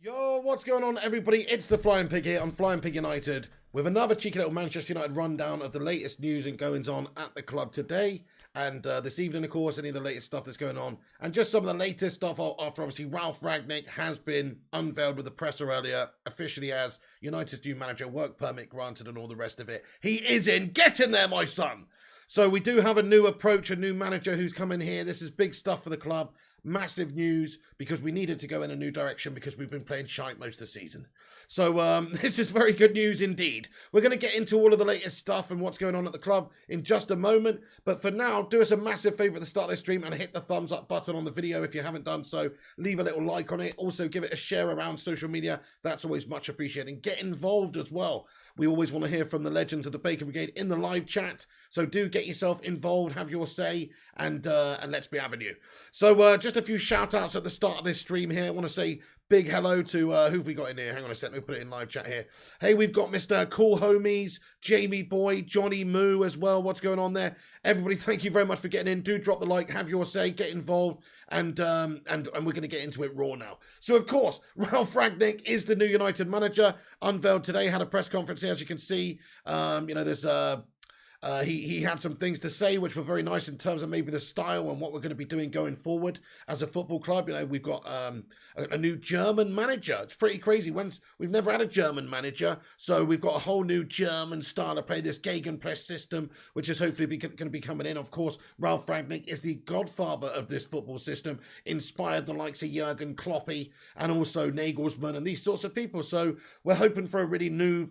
Yo, what's going on, everybody? It's the Flying Pig here on Flying Pig United with another cheeky little Manchester United rundown of the latest news and goings on at the club today. And this evening, of course, any of the latest stuff that's going on. And just some of the latest stuff after, obviously, Ralf Rangnick has been unveiled with the presser earlier, officially as United's new manager, work permit granted and all the rest of it. He is in. Get in there, my son! So we do have a new approach, a new manager who's come in here. This is big stuff for the club. Massive news because we needed to go in a new direction because we've been playing shite most of the season. So this is very good news indeed. We're going to get into all of the latest stuff and what's going on at the club in just a moment. But for now, do us a massive favour at the start of this stream and hit the thumbs up button on the video if you haven't done so. Leave a little like on it. Also, give it a share around social media. That's always much appreciated. And get involved as well. We always want to hear from the legends of the Bacon Brigade in the live chat. So do get yourself involved, have your say, and let's be having you. So just a few shout outs at the start of this stream here. I want to say big hello to who we got in here. Hang on a sec, let me put it in live chat here. Hey, we've got Mr. Cool Homies, Jamie Boy, Johnny Moo as well. What's going on there? Everybody, thank you very much for getting in. Do drop the like, have your say, get involved, and we're going to get into it raw now. So of course, Ralf Rangnick is the new United manager, unveiled today, had a press conference here, as you can see. There's he had some things to say which were very nice in terms of maybe the style and what we're going to be doing going forward as a football club. You know, we've got a new German manager. It's pretty crazy. We've never had a German manager, so we've got a whole new German style of play, this Gegenpress system, which is hopefully going to be coming in. Of course, Ralf Rangnick is the godfather of this football system, inspired the likes of Jurgen Klopp and also Nagelsmann and these sorts of people. So we're hoping for a really new,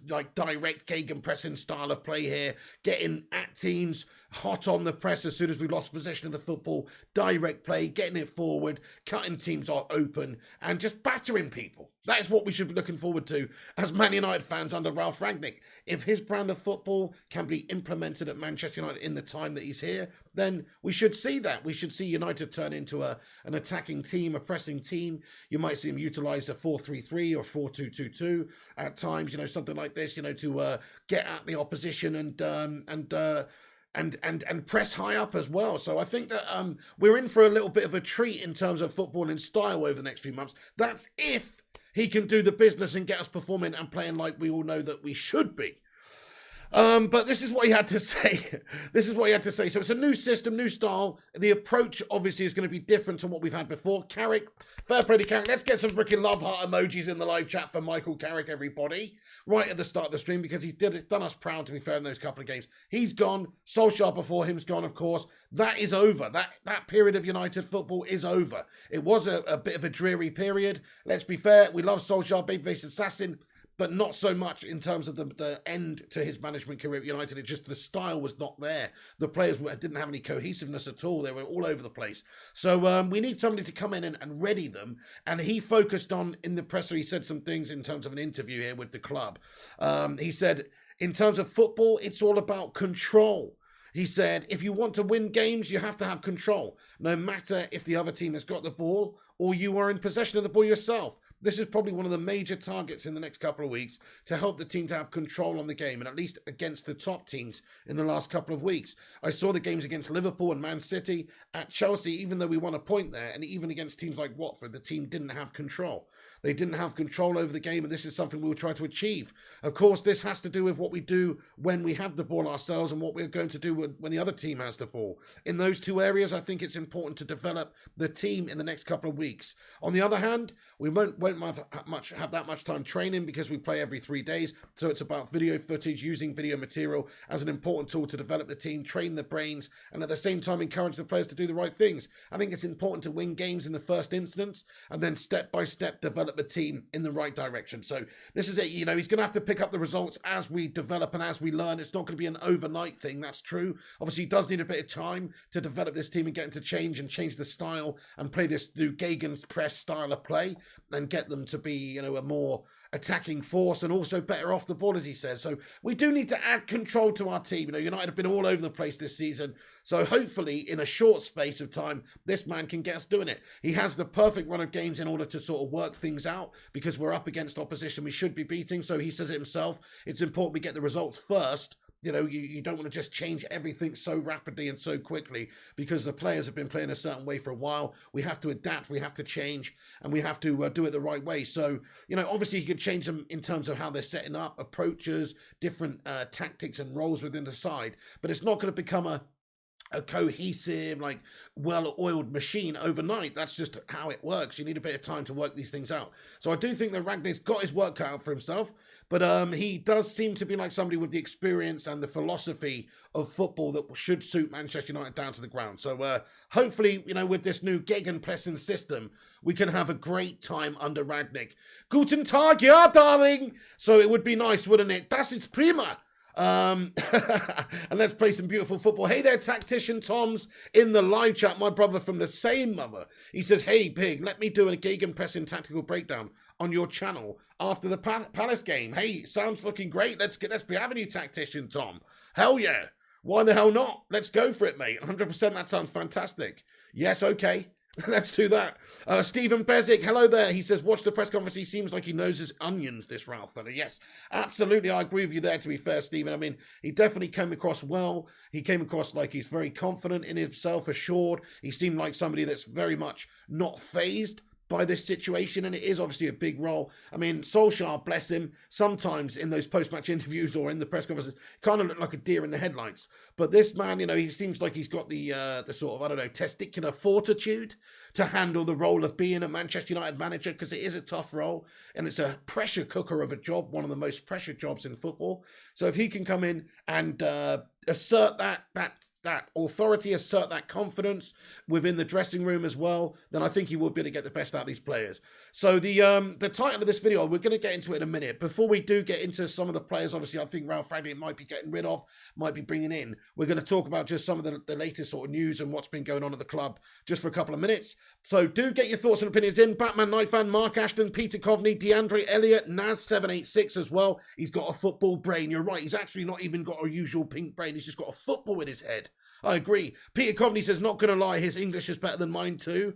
like, direct gegenpressing style of play here, getting at teams hot on the press as soon as we lost possession of the football, direct play, getting it forward, cutting teams open, and just battering people. That is what we should be looking forward to as Man United fans under Ralf Rangnick. If his brand of football can be implemented at Manchester United in the time that he's here, then we should see that. We should see United turn into an attacking team, a pressing team. You might see him utilise a 4-3-3 or 4-2-2-2 at times, you know, something like this, you know, to get at the opposition and press high up as well. So I think that we're in for a little bit of a treat in terms of footballing style over the next few months. That's if he can do the business and get us performing and playing like we all know that we should be. But this is what he had to say. This is what he had to say. So it's a new system, new style. The approach, obviously, is going to be different to what we've had before. Carrick, fair play to Carrick. Let's get some freaking love heart emojis in the live chat for Michael Carrick, everybody. Right at the start of the stream, because he's done us proud, to be fair, in those couple of games. He's gone. Solskjaer before him's gone, of course. That is over. That period of United football is over. It was a bit of a dreary period. Let's be fair. We love Solskjaer, babyface assassin, but not so much in terms of the end to his management career at United. It just, the style was not there. The players didn't have any cohesiveness at all. They were all over the place. So we need somebody to come in and ready them. And he focused on, in the presser, he said some things in terms of an interview here with the club. He said, in terms of football, it's all about control. He said, if you want to win games, you have to have control, no matter if the other team has got the ball or you are in possession of the ball yourself. This is probably one of the major targets in the next couple of weeks to help the team to have control on the game, and at least against the top teams in the last couple of weeks. I saw the games against Liverpool and Man City. At Chelsea, even though we won a point there, and even against teams like Watford, the team didn't have control. They didn't have control over the game, and this is something we will try to achieve. Of course, this has to do with what we do when we have the ball ourselves and what we're going to do when the other team has the ball. In those two areas, I think it's important to develop the team in the next couple of weeks. On the other hand, we won't have that much time training because we play every 3 days. So it's about video footage, using video material as an important tool to develop the team, train the brains, and at the same time encourage the players to do the right things. I think it's important to win games in the first instance and then step by step develop the team in the right direction. So this is it. You know, he's going to have to pick up the results as we develop and as we learn. It's not going to be an overnight thing. That's true. Obviously, he does need a bit of time to develop this team and get them to change the style and play this new Gegenpress style of play and get them to be, you know, a more attacking force and also better off the ball, as he says. So we do need to add control to our team. You know, United have been all over the place this season. So hopefully in a short space of time, this man can get us doing it. He has the perfect run of games in order to sort of work things out because we're up against opposition we should be beating. So he says it himself. It's important we get the results first you don't want to just change everything so rapidly and so quickly because the players have been playing a certain way for a while. We have to adapt, we have to change, and we have to do it the right way. So, obviously you can change them in terms of how they're setting up, approaches, different tactics and roles within the side, but it's not going to become a cohesive, like, well-oiled machine overnight. That's just how it works. You need a bit of time to work these things out. So I do think that Rangnick's got his work cut out for himself, but he does seem to be like somebody with the experience and the philosophy of football that should suit Manchester United down to the ground. So hopefully, with this new gegenpressing system, we can have a great time under Rangnick. Guten Tag, ja, darling! So it would be nice, wouldn't it? Das ist prima! And let's play some beautiful football. Hey there, Tactician Tom's in the live chat, my brother from the same mother. He says, hey, Pig, let me do a gegenpressing tactical breakdown on your channel after the Palace game. Hey, sounds fucking great. Let's be having you, Tactician Tom. Hell yeah. Why the hell not? Let's go for it, mate. 100%, that sounds fantastic. Yes, okay. Let's do that. Stephen Bezic, hello there. He says, watch the press conference. He seems like he knows his onions, this Ralf fella. Yes, absolutely. I agree with you there, to be fair, Stephen. I mean, he definitely came across well. He came across like he's very confident in himself, assured. He seemed like somebody that's very much not fazed by this situation, and it is obviously a big role. I mean, Solskjaer, bless him, sometimes in those post-match interviews or in the press conferences, kind of look like a deer in the headlights. But this man, he seems like he's got the sort of, testicular fortitude to handle the role of being a Manchester United manager, because it is a tough role, and it's a pressure cooker of a job, one of the most pressure jobs in football. So if he can come in and assert that authority, assert that confidence within the dressing room as well, then I think he will be able to get the best out of these players. So the title of this video, we're going to get into it in a minute. Before we do get into some of the players, obviously I think Ralf Rangnick might be getting rid of, might be bringing in. We're going to talk about just some of the latest sort of news and what's been going on at the club just for a couple of minutes. So do get your thoughts and opinions in. Batman Night Fan, Mark Ashton, Peter Coveney, DeAndre Elliott, Naz786 as well. He's got a football brain. You're right. He's actually not even got a usual pink brain. He's just got a football in his head. I agree. Peter Coveney says, not going to lie, his English is better than mine too.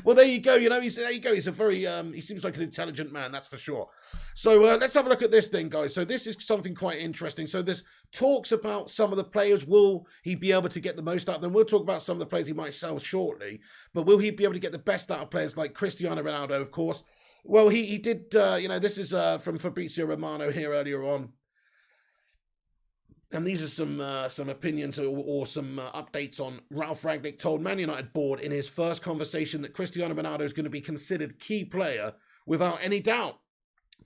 Well, there you go. There you go. He's a very, he seems like an intelligent man, that's for sure. So let's have a look at this thing, guys. So this is something quite interesting. So there's talks about some of the players. Will he be able to get the most out of them? We'll talk about some of the players he might sell shortly. But will he be able to get the best out of players like Cristiano Ronaldo, of course? Well, he did, this is from Fabrizio Romano here earlier on. And these are some opinions or some updates on Ralf Rangnick told Man United board in his first conversation that Cristiano Ronaldo is going to be considered key player without any doubt,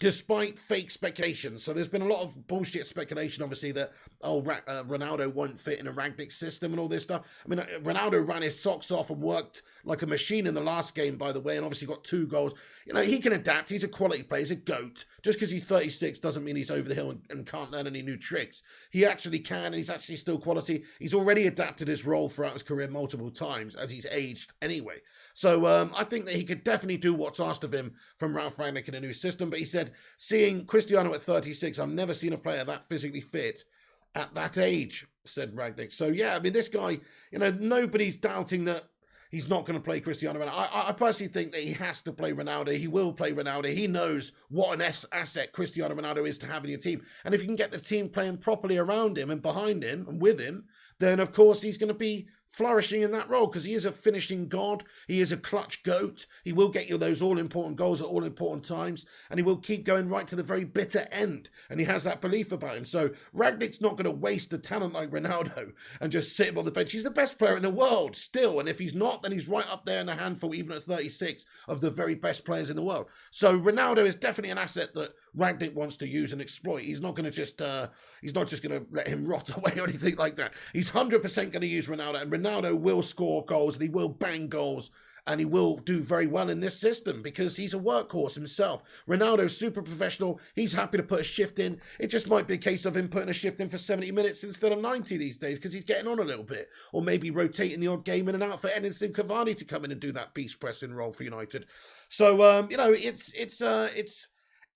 despite fake speculation. So there's been a lot of bullshit speculation, obviously, that, Ronaldo won't fit in a Rangnick system and all this stuff. I mean, Ronaldo ran his socks off and worked like a machine in the last game, by the way, and obviously got 2 goals. He can adapt. He's a quality player. He's a GOAT. Just because he's 36 doesn't mean he's over the hill and can't learn any new tricks. He actually can, and he's actually still quality. He's already adapted his role throughout his career multiple times as he's aged anyway. So I think that he could definitely do what's asked of him from Ralf Rangnick in a new system. But he said, seeing Cristiano at 36, I've never seen a player that physically fit at that age, said Rangnick. So yeah, I mean, this guy, nobody's doubting that he's not going to play Cristiano Ronaldo. I personally think that he has to play Ronaldo. He will play Ronaldo. He knows what an asset Cristiano Ronaldo is to have in your team. And if you can get the team playing properly around him and behind him and with him, then of course he's going to be flourishing in that role, because he is a finishing god. He is a clutch GOAT. He will get you those all-important goals at all-important times, and he will keep going right to the very bitter end, and he has that belief about him. So Rangnick's not going to waste a talent like Ronaldo and just sit him on the bench. He's the best player in the world still, and if he's not, then he's right up there in a handful, even at 36, of the very best players in the world. So Ronaldo is definitely an asset that Rangnick wants to use and exploit. He's not going to just, he's not just going to let him rot away or anything like that. He's 100% going to use Ronaldo, and Ronaldo will score goals, and he will bang goals, and he will do very well in this system because he's a workhorse himself. Ronaldo's super professional. He's happy to put a shift in. It just might be a case of him putting a shift in for 70 minutes instead of 90 these days because he's getting on a little bit, or maybe rotating the odd game in and out for Henderson Cavani to come in and do that beast pressing role for United. So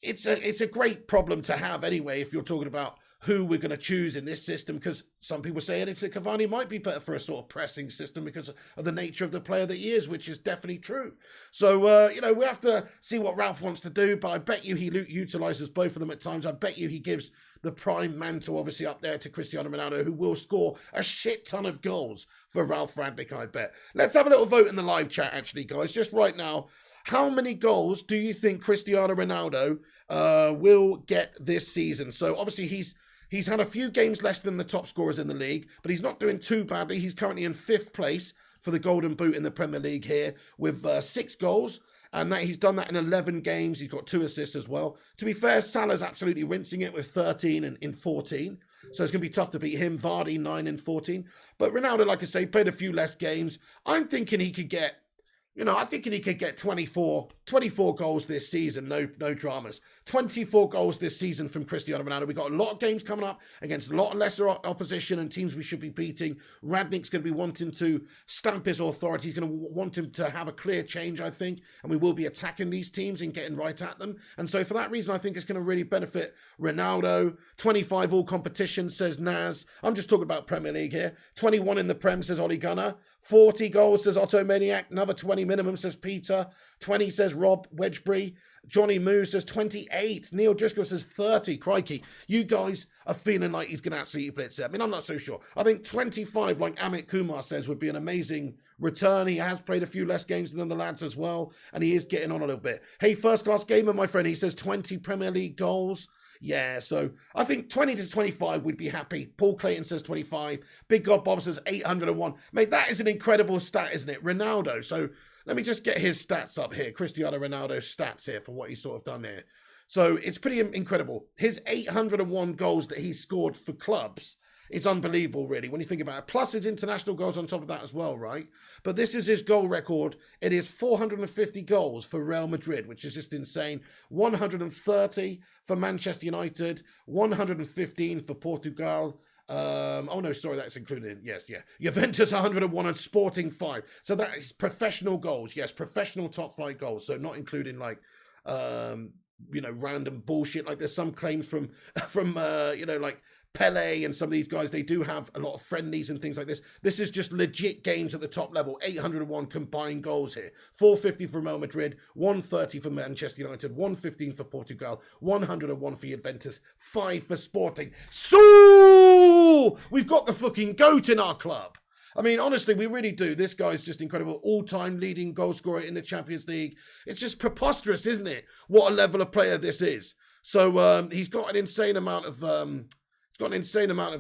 it's a great problem to have anyway if you're talking about who we're going to choose in this system, because some people say Edinson Cavani might be better for a sort of pressing system because of the nature of the player that he is, which is definitely true. So, we have to see what Ralf wants to do, but I bet you he utilises both of them at times. I bet you he gives the prime mantle, obviously, up there to Cristiano Ronaldo, who will score a shit ton of goals for Ralf Rangnick, I bet. Let's have a little vote in the live chat, actually, guys, just right now. How many goals do you think Cristiano Ronaldo will get this season? So, obviously, he's had a few games less than the top scorers in the league, but he's not doing too badly. He's currently in 5th place for the Golden Boot in the Premier League here with 6 goals. And that he's done that in 11 games. He's got 2 assists as well. To be fair, Salah's absolutely rinsing it with 13 and in 14. So it's going to be tough to beat him. Vardy, 9 and 14. But Ronaldo, like I say, played a few less games. I'm thinking he could get, I'm thinking he could get 24 goals this season. No dramas. 24 goals this season from Cristiano Ronaldo. We've got a lot of games coming up against a lot of lesser opposition and teams we should be beating. Rangnick's going to be wanting to stamp his authority. He's going to want him to have a clear change, I think. And we will be attacking these teams and getting right at them. And so for that reason, I think it's going to really benefit Ronaldo. 25 all competitions, says Naz. I'm just talking about Premier League here. 21 in the Prem, says Ollie Gunner. 40 goals, says Otto Maniac. Another 20 minimum, says Peter. 20, says Rob Wedgbury. Johnny Moo says 28. Neil Driscoll says 30. Crikey. You guys are feeling like he's going to absolutely blitz it. I mean, I'm not so sure. I think 25, like Amit Kumar says, would be an amazing return. He has played a few less games than the lads as well, and he is getting on a little bit. Hey, First Class Gamer, my friend, he says 20 Premier League goals. Yeah, so I think 20 to 25 we'd be happy. Paul Clayton says 25. Big God Bob says 801. Mate, that is an incredible stat, isn't it? Ronaldo. So let me just get his stats up here. Cristiano Ronaldo's stats here for what he's sort of done here. So it's pretty incredible. His 801 goals that he's scored for clubs is unbelievable, really, when you think about it. Plus his international goals on top of that as well, right? But this is his goal record. It is 450 goals for Real Madrid, which is just insane. 130 for Manchester United. 115 for Portugal. Oh no, sorry, that's included. Yes, yeah. Juventus 101 and Sporting 5. So that is professional goals. Yes, professional top flight goals. So not including like, random bullshit. Like there's some claims from like Pele and some of these guys, they do have a lot of friendlies and things like this. This is just legit games at the top level. 801 combined goals here. 450 for Real Madrid, 130 for Manchester United, 115 for Portugal, 101 for Juventus, 5 for Sporting. So we've got the fucking GOAT in our club. I mean, honestly, we really do. This guy's just incredible. All-time leading goal scorer in the Champions League. It's just preposterous, isn't it? What a level of player this is. So he's got an insane amount of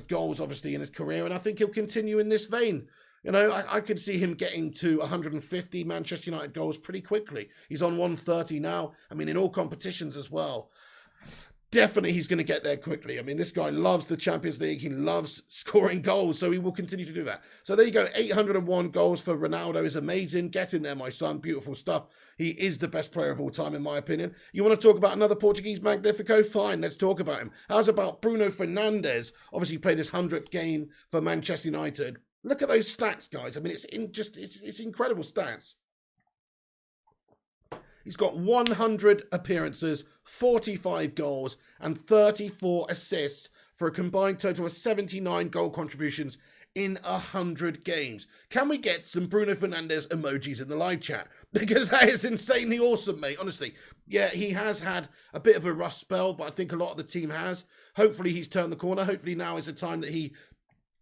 goals, obviously, in his career, and I think he'll continue in this vein. I could see him getting to 150 Manchester United goals pretty quickly. He's on 130 now. I mean, in all competitions as well. Definitely he's going to get there quickly. I mean, this guy loves the Champions League. He loves scoring goals, so he will continue to do that. So there you go. 801 goals for Ronaldo is amazing. Get in there, my son. Beautiful stuff. He is the best player of all time, in my opinion. You want to talk about another Portuguese Magnifico? Fine, let's talk about him. How's about Bruno Fernandez? Obviously played his 100th game for Manchester United. Look at those stats, guys. I mean, it's incredible stats. He's got 100 appearances, 45 goals, and 34 assists for a combined total of 79 goal contributions in 100 games. Can we get some Bruno Fernandez emojis in the live chat? Because that is insanely awesome, mate. Honestly, yeah, he has had a bit of a rough spell, but I think a lot of the team has. Hopefully he's turned the corner. Hopefully now is a time that he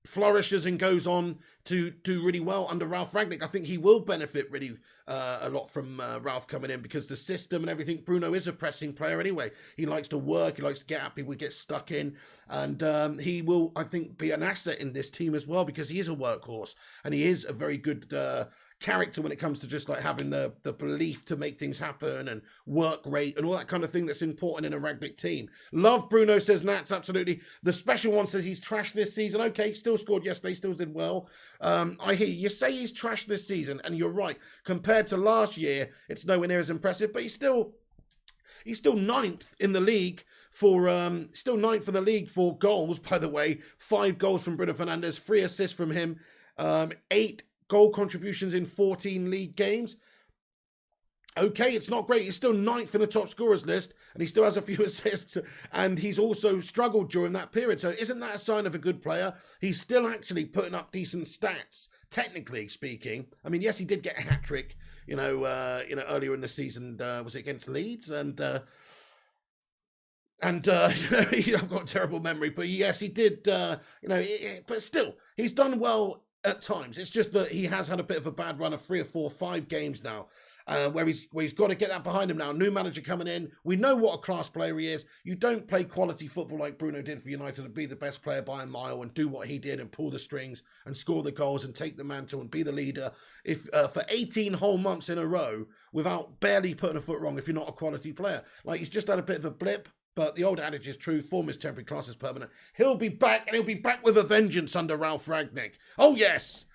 flourishes and goes on to do really well under Ralf Rangnick. I think he will benefit really a lot from Ralf coming in, because the system and everything, Bruno is a pressing player anyway. He likes to work, he likes to get at people, get stuck in, and he will, I think, be an asset in this team as well, because he is a workhorse and he is a very good character when it comes to just like having the belief to make things happen and work rate and all that kind of thing that's important in a Rangnick team. Love Bruno, says Nats, absolutely. The special one says he's trashed this season. Okay, still scored yesterday, still did well. I hear you say he's trashed this season, and you're right. Compared to last year, it's nowhere near as impressive, but he's still ninth in the league for ninth in the league for goals, by the way. 5 goals from Bruno Fernandez, 3 assists from him, 8 goal contributions in 14 league games. Okay, it's not great. He's still 9th in the top scorers list, and he still has a few assists, and he's also struggled during that period. So isn't that a sign of a good player? He's still actually putting up decent stats, technically speaking. I mean, yes, he did get a hat-trick, earlier in the season. Was it against Leeds? And And I've got a terrible memory, but yes, he did. But still, he's done well at times. It's just that he has had a bit of a bad run of 3 or 4, 5 games now, where he's got to get that behind him now. New manager coming in. We know what a class player he is. You don't play quality football like Bruno did for United and be the best player by a mile and do what he did and pull the strings and score the goals and take the mantle and be the leader. If for 18 whole months in a row without barely putting a foot wrong, if you're not a quality player, like he's just had a bit of a blip. But the old adage is true, form is temporary, class is permanent. He'll be back, and he'll be back with a vengeance under Ralf Rangnick. Oh, yes.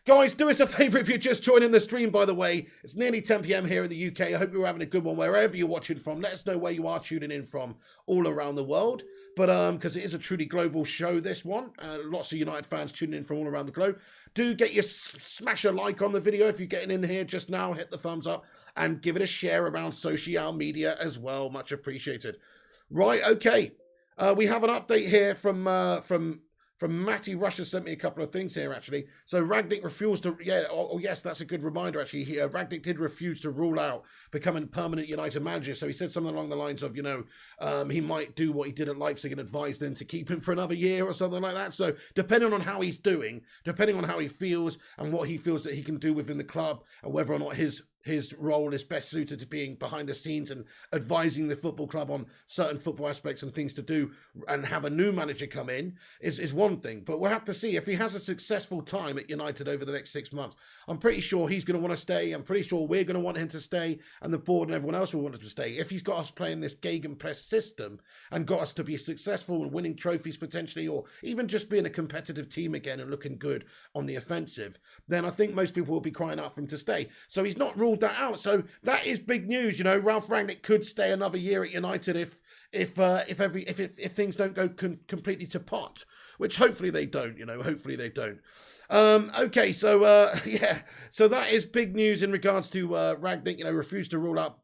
Guys, do us a favour if you're just joining the stream, by the way. It's nearly 10 p.m. here in the UK. I hope you're having a good one wherever you're watching from. Let us know where you are tuning in from all around the world. But because it is a truly global show, this one. Lots of United fans tuning in from all around the globe. Do get your smash a like on the video if you're getting in here just now. Hit the thumbs up and give it a share around social media as well. Much appreciated. Right, okay. We have an update here from Matty Rush has sent me a couple of things here, actually. So Rangnick refused to, yes, that's a good reminder, actually. Rangnick did refuse to rule out becoming permanent United manager. So he said something along the lines of, he might do what he did at Leipzig and advise them to keep him for another year or something like that. So depending on how he's doing, depending on how he feels and what he feels that he can do within the club and whether or not his role is best suited to being behind the scenes and advising the football club on certain football aspects and things to do and have a new manager come in is one thing. But we'll have to see if he has a successful time at United over the next 6 months. I'm pretty sure he's going to want to stay. I'm pretty sure we're going to want him to stay and the board and everyone else will want him to stay. If he's got us playing this gegenpress system and got us to be successful and winning trophies potentially, or even just being a competitive team again and looking good on the offensive, then I think most people will be crying out for him to stay. So he's not ruled that out. So that is big news. Ralf Rangnick could stay another year at United if things don't go completely to pot, which hopefully they don't. Hopefully they don't. Okay, so so that is big news in regards to Rangnick. Refused to rule out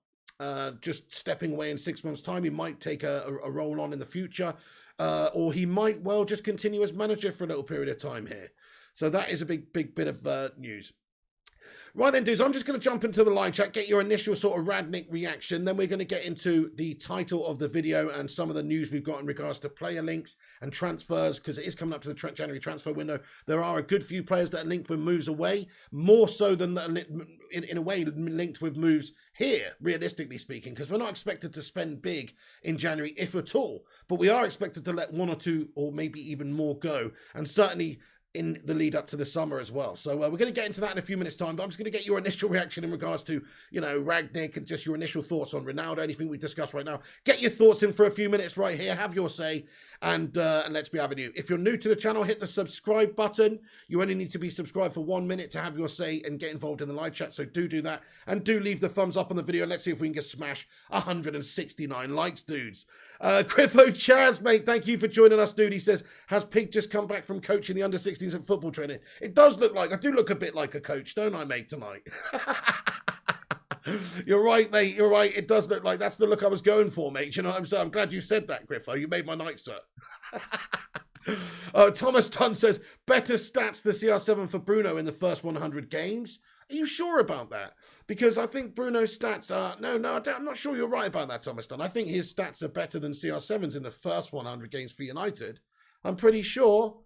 just stepping away in 6 months' time. He might take a role on in the future, or he might well just continue as manager for a little period of time here. So that is a big bit of news. Right then, dudes, I'm just going to jump into the live chat, get your initial sort of Rangnick reaction. Then we're going to get into the title of the video and some of the news we've got in regards to player links and transfers, because it is coming up to the January transfer window. There are a good few players that are linked with moves away, more so than in a way linked with moves here, realistically speaking, because we're not expected to spend big in January, if at all. But we are expected to let 1 or 2 or maybe even more go. And certainly in the lead up to the summer as well. So we're going to get into that in a few minutes' time, but I'm just going to get your initial reaction in regards to, Rangnick and just your initial thoughts on Ronaldo, anything we discussed right now. Get your thoughts in for a few minutes right here, have your say, and let's be having you. If you're new to the channel, hit the subscribe button. You only need to be subscribed for 1 minute to have your say and get involved in the live chat, so do that. And do leave the thumbs up on the video. Let's see if we can get smash 169 likes, dudes. Griffo Chaz, mate, thank you for joining us, dude. He says, has Pig just come back from coaching the under-16s at football training? It does look like, I do look a bit like a coach, don't I, mate, tonight? You're right, mate, you're right. It does look like that's the look I was going for, mate. You know what I'm saying? I'm glad you said that, Griffo. You made my night, sir. Thomas Dunn says, better stats the CR7 for Bruno in the first 100 games. Are you sure about that? Because I think Bruno's stats are... No, I'm not sure you're right about that, Thomas Dunn. I think his stats are better than CR7's in the first 100 games for United. I'm pretty sure.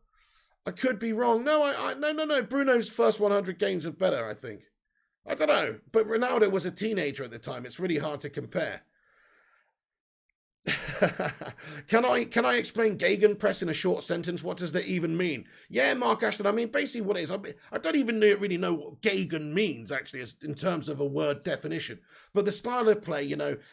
I could be wrong. No. Bruno's first 100 games are better, I think. I don't know. But Ronaldo was a teenager at the time. It's really hard to compare. Can I explain gegenpress in a short sentence? What does that even mean? Yeah, Mark Ashton, I mean, basically what it is, I don't even really know what gegen means, actually, as in terms of a word definition. But the style of play,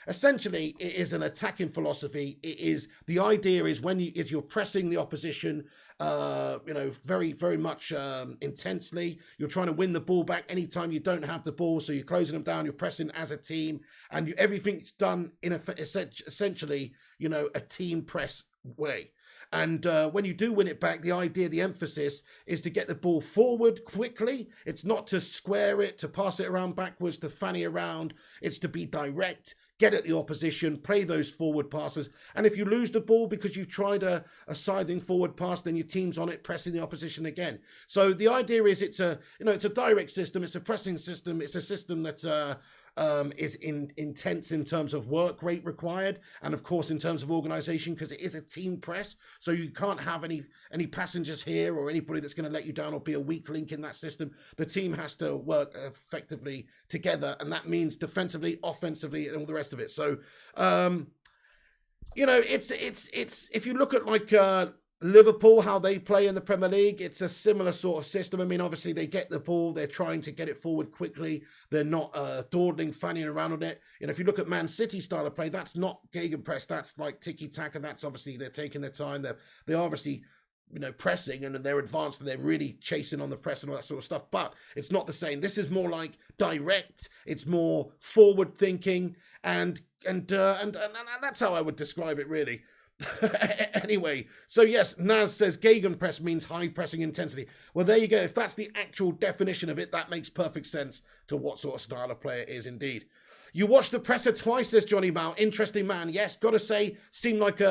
essentially it is an attacking philosophy. It is, the idea is when you're pressing the opposition, very, very much intensely. You're trying to win the ball back anytime you don't have the ball, so you're closing them down, you're pressing as a team, and everything's done in essentially, a team press way. And when you do win it back, the idea, the emphasis is to get the ball forward quickly. It's not to square it, to pass it around backwards, to fanny around. It's to be direct, get at the opposition, play those forward passes. And if you lose the ball because you've tried a scything forward pass, then your team's on it, pressing the opposition again. So the idea is it's a direct system. It's a pressing system. It's a system that is intense in terms of work rate required, and of course in terms of organisation, because it is a team press. So you can't have any passengers here or anybody that's going to let you down or be a weak link in that system. The team has to work effectively together, and that means defensively, offensively, and all the rest of it. So it's if you look at like Liverpool, how they play in the Premier League, it's a similar sort of system. I mean, obviously they get the ball, they're trying to get it forward quickly, they're not dawdling, fanning around on it. And if you look at Man City's style of play, that's not gegenpress, that's like tiki-taka. That's obviously they're taking their time, they're obviously pressing, and they're advanced, and they're really chasing on the press and all that sort of stuff. But it's not the same. This is more like direct. It's more forward thinking, and that's how I would describe it, really. Anyway, so yes, Naz says gegenpress means high pressing intensity. Well, there you go. If that's the actual definition of it, that makes perfect sense to what sort of style of player it is indeed. You watched the presser twice, says Johnny Mao. Interesting man. Yes, got to say, seemed like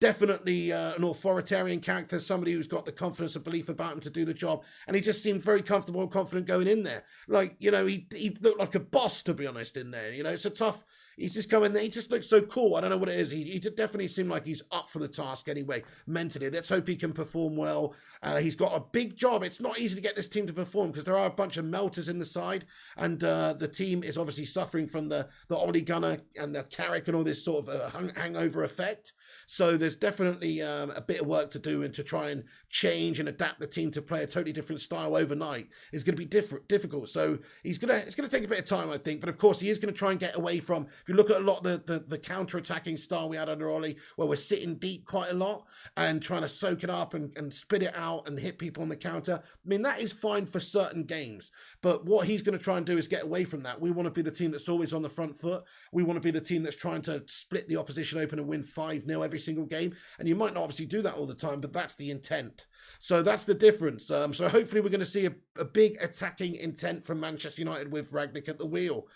definitely an authoritarian character, somebody who's got the confidence and belief about him to do the job. And he just seemed very comfortable and confident going in there. Like, he looked like a boss, to be honest, in there. It's a tough... He's just coming there. He just looks so cool. I don't know what it is. He definitely seemed like he's up for the task anyway, mentally. Let's hope he can perform well. He's got a big job. It's not easy to get this team to perform because there are a bunch of melters in the side. And the team is obviously suffering from the Ole Gunnar and the Carrick and all this sort of hangover effect. So there's definitely a bit of work to do, and to try and change and adapt the team to play a totally different style overnight is going to be difficult. So it's going to take a bit of time, I think. But of course, he is going to try and get away from... If you look at a lot of the counter-attacking style we had under Ole, where we're sitting deep quite a lot and trying to soak it up and spit it out and hit people on the counter. I mean, that is fine for certain games. But what he's going to try and do is get away from that. We want to be the team that's always on the front foot. We want to be the team that's trying to split the opposition open and win 5-0 every single game. And you might not obviously do that all the time, but that's the intent. So that's the difference. So hopefully we're going to see a big attacking intent from Manchester United with Rangnick at the wheel.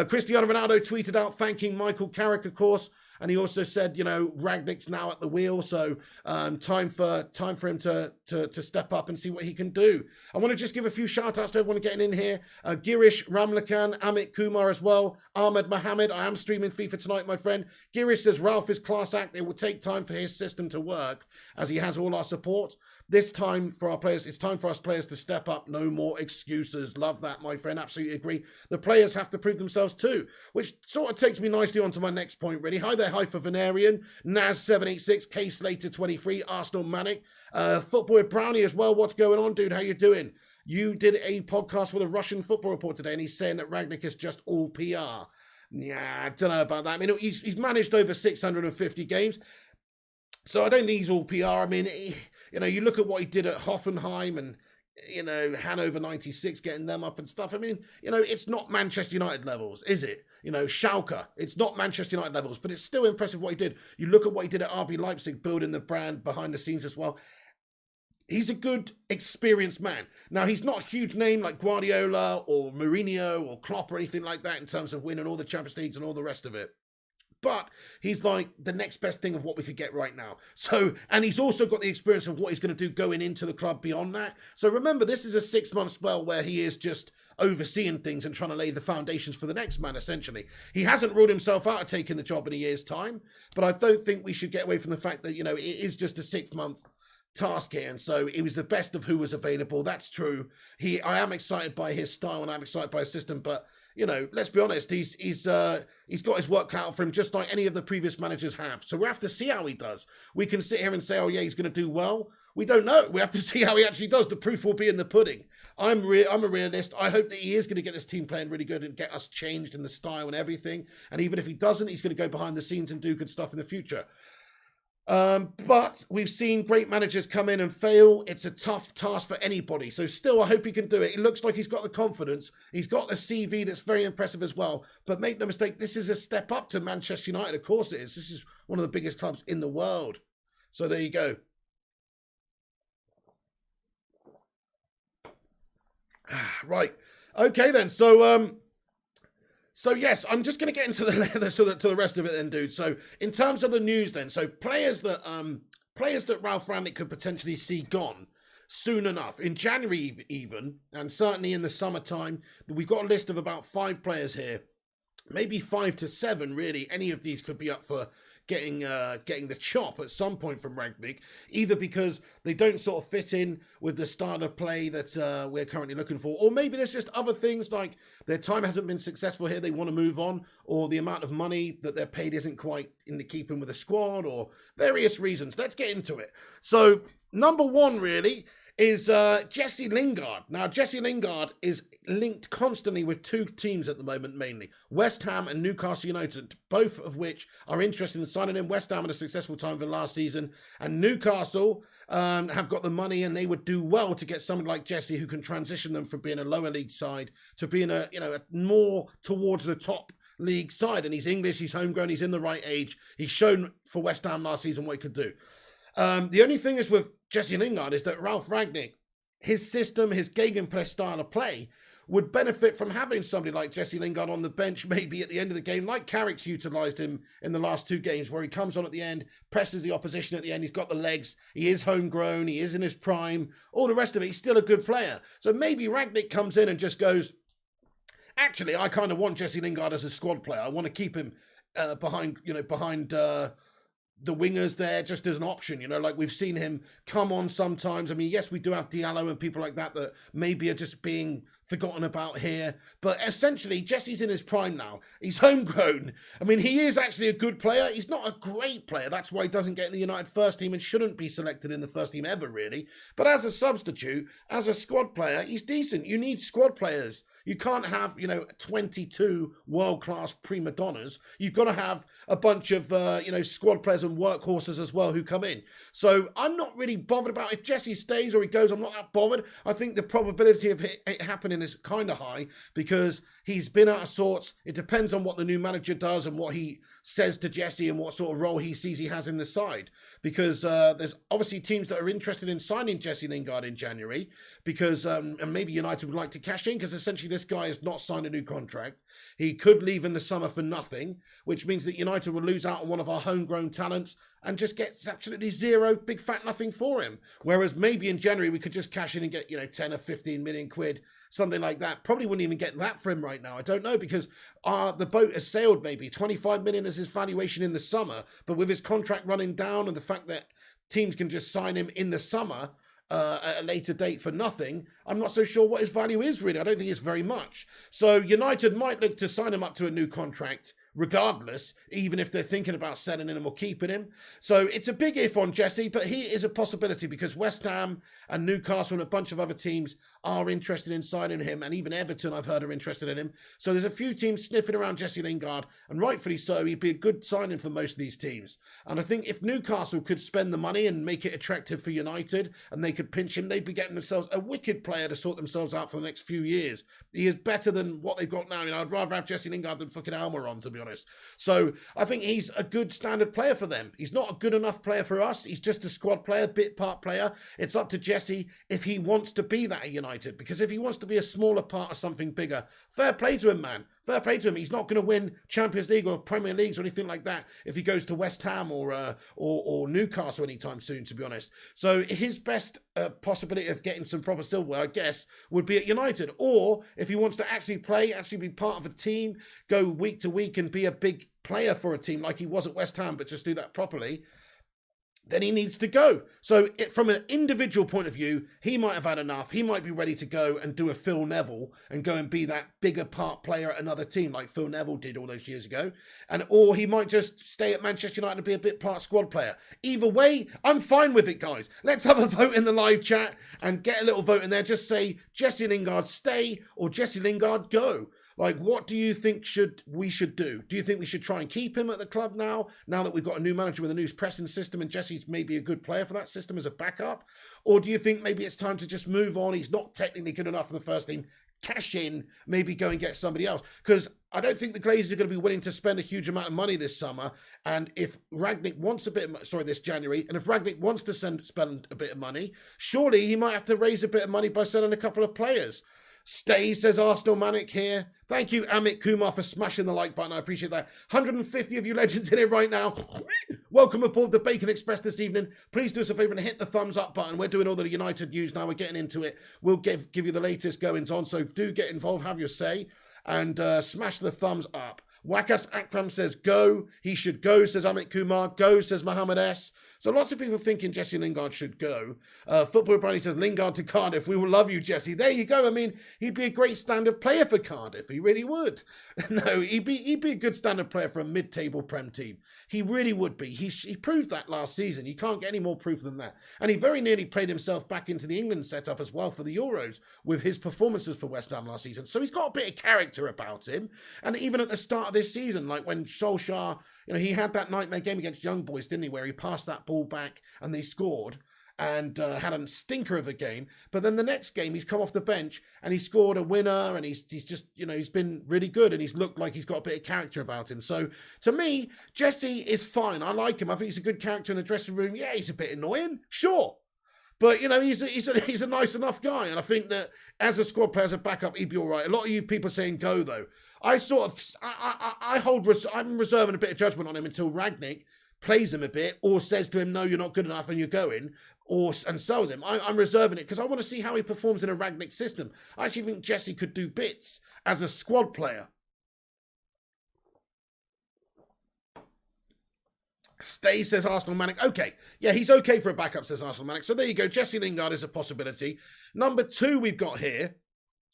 Cristiano Ronaldo tweeted out thanking Michael Carrick, of course, and he also said, Rangnick's now at the wheel, so time for him to step up and see what he can do. I want to just give a few shout-outs to everyone getting in here. Girish Ramlakan, Amit Kumar as well, Ahmed Mohammed. I am streaming FIFA tonight, my friend. Girish says Ralf is class act. It will take time for his system to work, as he has all our support. This time for our players, it's time for us players to step up. No more excuses. Love that, my friend. Absolutely agree. The players have to prove themselves too, which sort of takes me nicely on to my next point, really. Hi there, Hypha Venerian, Naz786, K Slater 23, Arsenal Manic, Football Brownie as well. What's going on, dude? How you doing? You did a podcast with a Russian football report today, and he's saying that Rangnick is just all PR. Yeah, I don't know about that. I mean, he's managed over 650 games, so I don't think he's all PR. I mean, you look at what he did at Hoffenheim and, Hanover 96, getting them up and stuff. I mean, it's not Manchester United levels, is it? Schalke, it's not Manchester United levels, but it's still impressive what he did. You look at what he did at RB Leipzig, building the brand behind the scenes as well. He's a good, experienced man. Now, he's not a huge name like Guardiola or Mourinho or Klopp or anything like that in terms of winning all the Champions Leagues and all the rest of it. But he's like the next best thing of what we could get right now. So, and he's also got the experience of what he's going to do going into the club beyond that. So remember, this is a 6-month spell where he is just overseeing things and trying to lay the foundations for the next man, essentially. He hasn't ruled himself out of taking the job in a year's time, but I don't think we should get away from the fact that, it is just a 6-month task here, and so it was the best of who was available. That's true. I am excited by his style and I'm excited by his system, but let's be honest, he's got his work cut out for him, just like any of the previous managers have. So we have to see how he does. We can sit here and say, oh yeah, he's going to do well. We don't know. We have to see how he actually does. The proof will be in the pudding. I'm a realist. I hope that he is going to get this team playing really good and get us changed in the style and everything. And even if he doesn't, he's going to go behind the scenes and do good stuff in the future. But we've seen great managers come in and fail. It's a tough task for anybody. So still, I hope he can do it. It looks like he's got the confidence. He's got a CV that's very impressive as well. But make no mistake, this is a step up to Manchester United. Of course it is. This is one of the biggest clubs in the world. So there you go. Right. Okay then. So yes, I'm just going to get into the rest of it then, dude. So in terms of the news then, so players that Ralf Rangnick could potentially see gone soon enough, in January even, and certainly in the summertime, we've got a list of about 5 players here maybe 5 to 7, really. Any of these could be up for getting the chop at some point from Rangnick, either because they don't sort of fit in with the style of play that we're currently looking for, or maybe there's just other things like their time hasn't been successful here, they want to move on, or the amount of money that they're paid isn't quite in the keeping with the squad, or various reasons. Let's get into it. So, number one, really, is Jesse Lingard. Now, Jesse Lingard is linked constantly with two teams at the moment, mainly. West Ham and Newcastle United, both of which are interested in signing him. West Ham had a successful time for last season, and Newcastle have got the money, and they would do well to get someone like Jesse who can transition them from being a lower league side to being a more towards the top league side. And he's English, he's homegrown, he's in the right age. He's shown for West Ham last season what he could do. The only thing is with Jesse Lingard is that Ralf Rangnick, his system, his gegenpress style of play would benefit from having somebody like Jesse Lingard on the bench maybe at the end of the game, like Carrick's utilised him in the last 2 games, where he comes on at the end, presses the opposition at the end, he's got the legs, he is homegrown, he is in his prime, all the rest of it, he's still a good player. So maybe Rangnick comes in and just goes, actually, I kind of want Jesse Lingard as a squad player. I want to keep him behind the wingers there just as an option, like we've seen him come on sometimes. I mean, yes, we do have Diallo and people like that maybe are just being forgotten about here. But essentially, Jesse's in his prime now. He's homegrown. I mean, he is actually a good player. He's not a great player. That's why he doesn't get in the United first team and shouldn't be selected in the first team ever, really. But as a substitute, as a squad player, he's decent. You need squad players. You can't have, 22 world-class prima donnas. You've got to have a bunch of, squad players and workhorses as well who come in. So I'm not really bothered about if Jesse stays or he goes. I'm not that bothered. I think the probability of it happening is kind of high because he's been out of sorts. It depends on what the new manager does and what he says to Jesse and what sort of role he sees he has in the side. Because there's obviously teams that are interested in signing Jesse Lingard in January because, and maybe United would like to cash in because essentially this guy has not signed a new contract. He could leave in the summer for nothing, which means that United will lose out on one of our homegrown talents and just get absolutely zero, big fat nothing for him. Whereas maybe in January we could just cash in and get, 10 or 15 million quid, something like that. Probably wouldn't even get that for him right now. I don't know because the boat has sailed maybe. 25 million is his valuation in the summer, but with his contract running down and the fact that teams can just sign him in the summer at a later date for nothing, I'm not so sure what his value is really. I don't think it's very much. So United might look to sign him up to a new contract regardless, even if they're thinking about selling him or keeping him. So it's a big if on Jesse, but he is a possibility because West Ham and Newcastle and a bunch of other teams are interested in signing him, and even Everton, I've heard, are interested in him. So there's a few teams sniffing around Jesse Lingard, and rightfully so, he'd be a good signing for most of these teams. And I think if Newcastle could spend the money and make it attractive for United, and they could pinch him, they'd be getting themselves a wicked player to sort themselves out for the next few years. He is better than what they've got now. I'd rather have Jesse Lingard than fucking Almiron, to be honest. So I think he's a good standard player for them. He's not a good enough player for us. He's just a squad player, bit part player. It's up to Jesse if he wants to be that at United, because if he wants to be a smaller part of something bigger, fair play to him, man. Fair play to him. He's not going to win Champions League or Premier Leagues or anything like that if he goes to West Ham or Newcastle anytime soon, to be honest. So his best possibility of getting some proper silverware, I guess, would be at United. Or if he wants to actually play, actually be part of a team, go week to week and be a big player for a team like he was at West Ham, but just do that properly, then he needs to go. So from an individual point of view, he might have had enough. He might be ready to go and do a Phil Neville and go and be that bigger part player at another team like Phil Neville did all those years ago. Or he might just stay at Manchester United and be a bit part squad player. Either way, I'm fine with it, guys. Let's have a vote in the live chat and get a little vote in there. Just say Jesse Lingard stay or Jesse Lingard go. Like, what do you think we should do? Do you think we should try and keep him at the club now that we've got a new manager with a new pressing system and Jesse's maybe a good player for that system as a backup? Or do you think maybe it's time to just move on? He's not technically good enough for the first team. Cash in, maybe go and get somebody else. Because I don't think the Glazers are going to be willing to spend a huge amount of money this summer. And if Rangnick wants this January, and if Rangnick wants to spend a bit of money, surely he might have to raise a bit of money by selling a couple of players. Stay, says Arsenal Manic here. Thank you, Amit Kumar, for smashing the like button. I appreciate that. 150 of you legends in here right now. Welcome aboard the Bacon Express this evening. Please do us a favour and hit the thumbs up button. We're doing all the United news now. We're getting into it. We'll give you the latest goings on. So do get involved, have your say, and smash the thumbs up. Wakas Akram says go. He should go, says Amit Kumar. Go, says Mohammed S. So lots of people thinking Jesse Lingard should go. Football Brownie says Lingard to Cardiff. We will love you, Jesse. There you go. I mean, he'd be a great standard player for Cardiff. He really would. No, he'd be a good standard player for a mid-table Prem team. He really would be. He proved that last season. You can't get any more proof than that. And he very nearly played himself back into the England setup as well for the Euros with his performances for West Ham last season. So he's got a bit of character about him. And even at the start of this season, like when Solskjaer, he had that nightmare game against Young Boys, didn't he, where he passed that ball back and they scored and had a stinker of a game. But then the next game, he's come off the bench and he scored a winner and he's just, he's been really good and he's looked like he's got a bit of character about him. So to me, Jesse is fine. I like him. I think he's a good character in the dressing room. Yeah, he's a bit annoying, sure. But, he's a nice enough guy. And I think that as a squad player, as a backup, he'd be all right. A lot of you people saying go, though. I'm reserving a bit of judgment on him until Rangnick plays him a bit or says to him, no, you're not good enough and you're going, and sells him. I'm reserving it because I want to see how he performs in a Rangnick system. I actually think Jesse could do bits as a squad player. Stay, says Arsenal Manic. Okay. Yeah, he's okay for a backup, says Arsenal Manic. So there you go. Jesse Lingard is a possibility. Number 2 we've got here.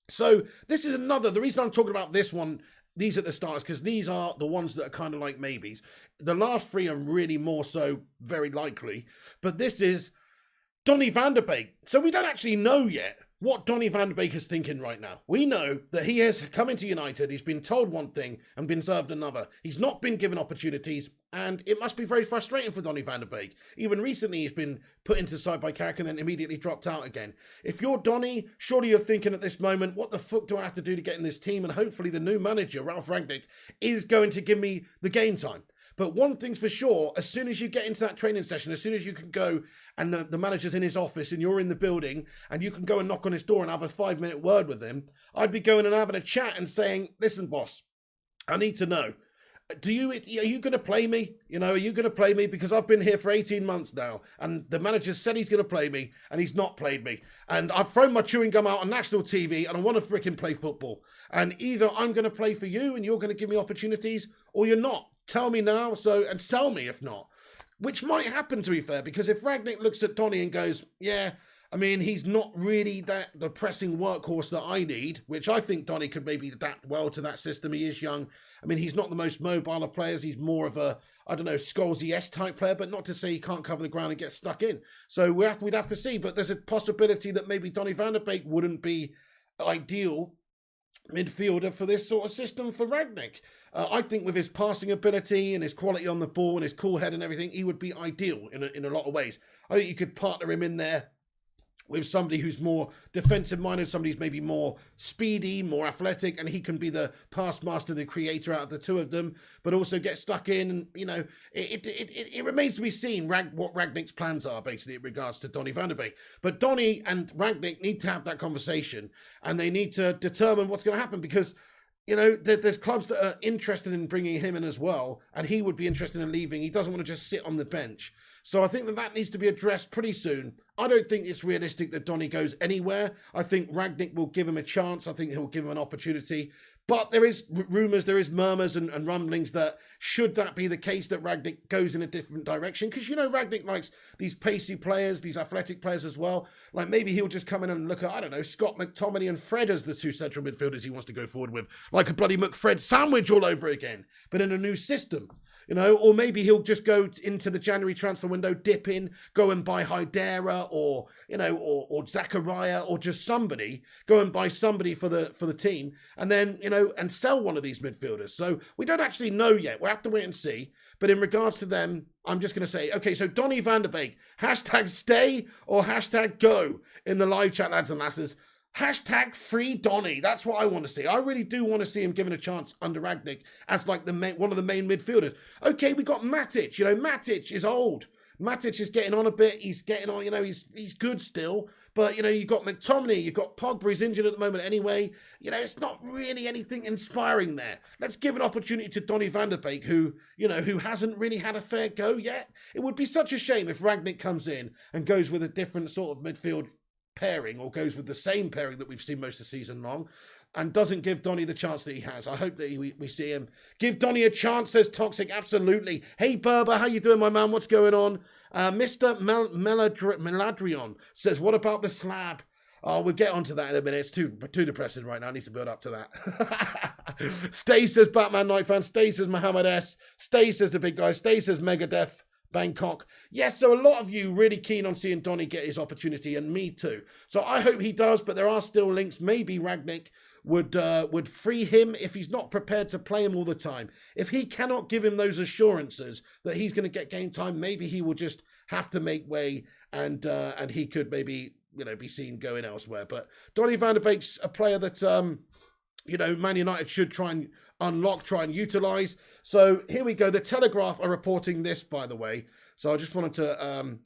So this is the reason I'm talking about this one, these are the starters, because these are the ones that are kind of like maybes. The last 3 are really more so very likely. But this is Donny van der Beek. So we don't actually know yet what Donny van der Beek is thinking right now. We know that he has come into United, he's been told one thing and been served another. He's not been given opportunities, and it must be very frustrating for Donny van der Beek. Even recently, he's been put into the side by Carrick and then immediately dropped out again. If you're Donny, surely you're thinking at this moment, what the fuck do I have to do to get in this team? And hopefully the new manager, Ralf Rangnick, is going to give me the game time. But one thing's for sure, as soon as you get into that training session, as soon as you can go and the manager's in his office and you're in the building and you can go and knock on his door and have a 5-minute word with him, I'd be going and having a chat and saying, listen, boss, I need to know. Are you going to play me? Are you going to play me? Because I've been here for 18 months now and the manager said he's going to play me and he's not played me. And I've thrown my chewing gum out on national TV and I want to fricking play football. And either I'm going to play for you and you're going to give me opportunities or you're not. Tell me now, and sell me if not. Which might happen, to be fair, because if Rangnick looks at Donny and goes, yeah, I mean, he's not really the pressing workhorse that I need, which I think Donny could maybe adapt well to that system. He is young. I mean, he's not the most mobile of players. He's more of a, Scholesy-esque type player, but not to say he can't cover the ground and get stuck in. So we'd have to see, but there's a possibility that maybe Donny van der Beek wouldn't be ideal midfielder for this sort of system for Rangnick. I think with his passing ability and his quality on the ball and his cool head and everything, he would be ideal in a lot of ways. I think you could partner him in there with somebody who's more defensive-minded, somebody who's maybe more speedy, more athletic, and he can be the pass master, the creator out of the two of them, but also get stuck in. And, it remains to be seen what Rangnick's plans are, basically, in regards to Donny van der Beek. But Donny and Rangnick need to have that conversation, and they need to determine what's going to happen, because there's clubs that are interested in bringing him in as well, and he would be interested in leaving. He doesn't want to just sit on the bench. So I think that needs to be addressed pretty soon. I don't think it's realistic that Donny goes anywhere. I think Rangnick will give him a chance. I think he'll give him an opportunity. But there is rumours, there is murmurs and rumblings that should that be the case, that Rangnick goes in a different direction. Because, Rangnick likes these pacey players, these athletic players as well. Like maybe he'll just come in and look at, Scott McTominay and Fred as the two central midfielders he wants to go forward with. Like a bloody McFred sandwich all over again, but in a new system. Or maybe he'll just go into the January transfer window, dip in, go and buy Hydera or Zachariah or just somebody, go and buy somebody for the team and then, and sell one of these midfielders. So we don't actually know yet. We'll have to wait and see. But in regards to them, I'm just going to say, okay, so Donny van der Beek, #stay or #go in the live chat, lads and lasses. #free Donny. That's what I want to see. I really do want to see him given a chance under Rangnick as like one of the main midfielders. Okay, we got Matic. Matic is old. Matic is getting on a bit. He's getting on, he's good still. But, you've got McTominay, you've got Pogba, he's injured at the moment anyway. It's not really anything inspiring there. Let's give an opportunity to Donny van der Beek, who hasn't really had a fair go yet. It would be such a shame if Rangnick comes in and goes with a different sort of midfield pairing or goes with the same pairing that we've seen most of the season long. and doesn't give Donny the chance that he has. I hope that we see him. Give Donny a chance, says Toxic. Absolutely. Hey, Berber, how you doing, my man? What's going on? Mr. Meladrion says, what about the slab? Oh, we'll get onto that in a minute. It's too depressing right now. I need to build up to that. Stay, says Batman Night Fan. Stay, says Muhammad S. Stay, says the big guy. Stay, says Megadeth. Bangkok. Yes, so a lot of you really keen on seeing Donny get his opportunity, and me too. So I hope he does, but there are still links. Maybe Rangnick would free him if he's not prepared to play him all the time. If he cannot give him those assurances that he's going to get game time, maybe he will just have to make way, and he could maybe be seen going elsewhere. But Donny van de Beek's a player that Man United should try and unlock, try and utilise. So here we go. The Telegraph are reporting this, by the way. So I just wanted to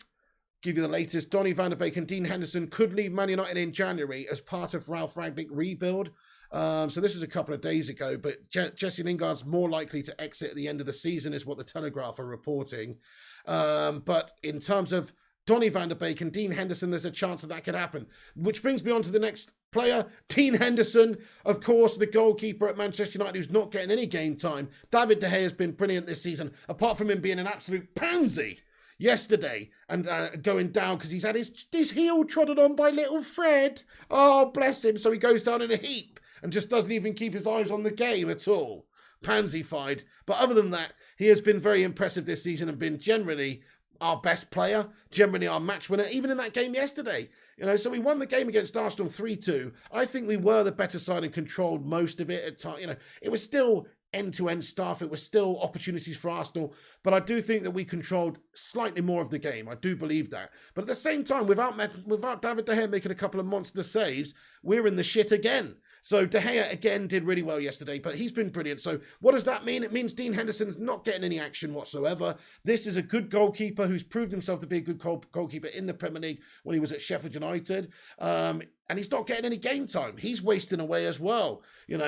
give you the latest. Donny van de Beek and Dean Henderson could leave Man United in January as part of Ralf Rangnick rebuild. So this is a couple of days ago, but Jesse Lingard's more likely to exit at the end of the season is what the Telegraph are reporting. But in terms of Donny van de Beek and Dean Henderson, there's a chance that could happen. Which brings me on to the next player, Dean Henderson, of course, the goalkeeper at Manchester United who's not getting any game time. David De Gea has been brilliant this season, apart from him being an absolute pansy yesterday and going down because he's had his heel trodden on by little Fred. Oh, bless him. So he goes down in a heap and just doesn't even keep his eyes on the game at all. Pansy-fied. But other than that, he has been very impressive this season and been generally our best player, generally our match winner, even in that game yesterday. So we won the game against Arsenal 3-2. I think we were the better side and controlled most of it at times. It was still end-to-end stuff. It was still opportunities for Arsenal. But I do think that we controlled slightly more of the game. I do believe that. But at the same time, without David De Gea making a couple of monster saves, we're in the shit again. So De Gea, again, did really well yesterday, but he's been brilliant. So what does that mean? It means Dean Henderson's not getting any action whatsoever. This is a good goalkeeper who's proved himself to be a good goalkeeper in the Premier League when he was at Sheffield United. And he's not getting any game time. He's wasting away as well, in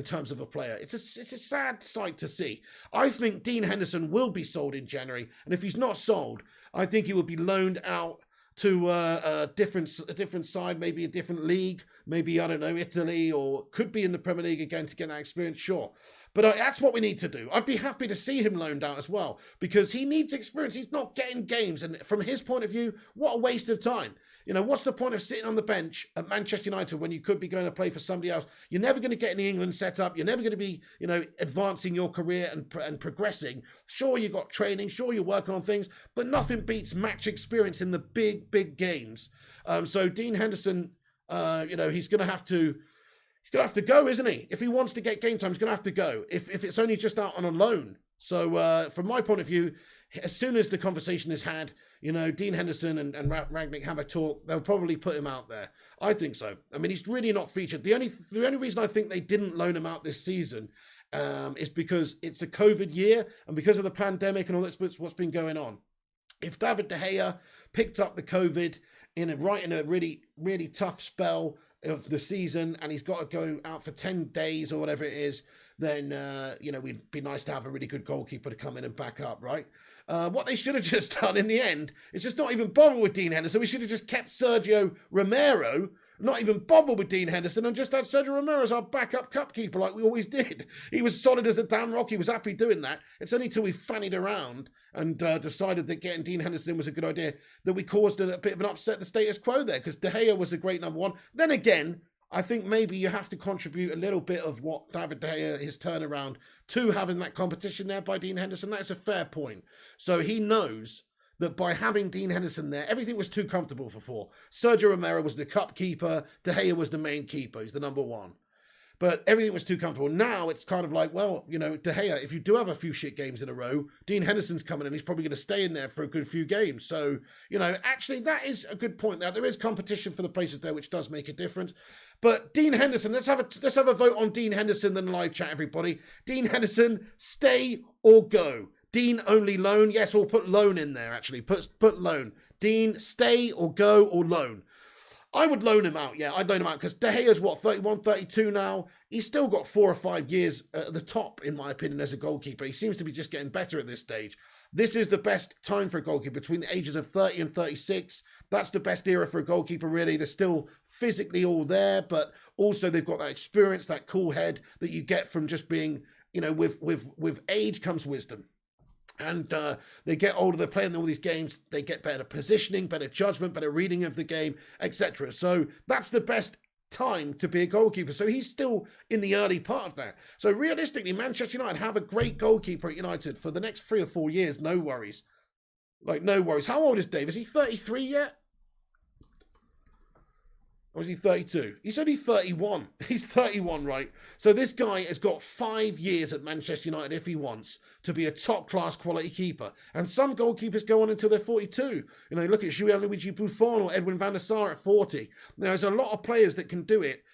terms of a player. It's a sad sight to see. I think Dean Henderson will be sold in January. And if he's not sold, I think he will be loaned out to a different side, maybe a different league, maybe, I don't know, Italy, or could be in the Premier League again to get that experience, sure. But that's what we need to do. I'd be happy to see him loaned out as well, because he needs experience. He's not getting games, and from his point of view, what a waste of time. What's the point of sitting on the bench at Manchester United when you could be going to play for somebody else? You're never going to get in the England setup. You're never going to be, advancing your career and progressing. Sure, you got training. Sure, you're working on things, but nothing beats match experience in the big, big games. So Dean Henderson, he's going to have to go, isn't he? If he wants to get game time, he's going to have to go. If it's only just out on a loan. So from my point of view, as soon as the conversation is had, Dean Henderson and Rangnick have a talk, they'll probably put him out there. I think so. I mean, he's really not featured. The only reason I think they didn't loan him out this season is because it's a COVID year and because of the pandemic and all that's what's been going on. If David De Gea picked up the COVID in a really, really tough spell of the season and he's got to go out for 10 days or whatever it is, then, we'd be nice to have a really good goalkeeper to come in and back up, right? What they should have just done in the end is just not even bother with Dean Henderson. We should have just kept Sergio Romero, not even bother with Dean Henderson, and just had Sergio Romero as our backup cup keeper like we always did. He was solid as a damn rock. He was happy doing that. It's only till we fannied around and decided that getting Dean Henderson in was a good idea that we caused a bit of an upset the status quo there, because De Gea was a great number one. Then again, I think maybe you have to contribute a little bit of what David De Gea, his turnaround, to having that competition there by Dean Henderson. That is a fair point. So he knows that by having Dean Henderson there, everything was too comfortable for four. Sergio Romero was the cup keeper. De Gea was the main keeper. He's the number one. But everything was too comfortable. Now it's kind of like, well, De Gea, if you do have a few shit games in a row, Dean Henderson's coming in. He's probably going to stay in there for a good few games. So, actually that is a good point there. There is competition for the places there, which does make a difference. But Dean Henderson, let's have a vote on Dean Henderson in the live chat, everybody. Dean Henderson, stay or go? Dean only loan? Yes, we'll put loan in there, actually. Put loan. Dean, stay or go or loan? I would loan him out, yeah. I'd loan him out because De Gea's, 31, 32 now? He's still got 4 or 5 years at the top, in my opinion, as a goalkeeper. He seems to be just getting better at this stage. This is the best time for a goalkeeper, between the ages of 30 and 36. That's the best era for a goalkeeper, really. They're still physically all there, but Also, they've got that experience, that cool head that you get from just being, with age comes wisdom. And they get older, they're playing all these games, they get better positioning, better judgment, better reading of the game, etc. So that's the best time to be a goalkeeper. So he's still in the early part of that. So realistically, Manchester United have a great goalkeeper at United for the next 3 or 4 years. No worries. No worries. How old is Dave? Is he 33 yet? Or is he 32? He's only 31. He's 31, right? So this guy has got 5 years at Manchester United if he wants to be a top-class quality keeper. And some goalkeepers go on until they're 42. Look at Gianluigi Buffon or Edwin van der Sar at 40. There's a lot of players that can do it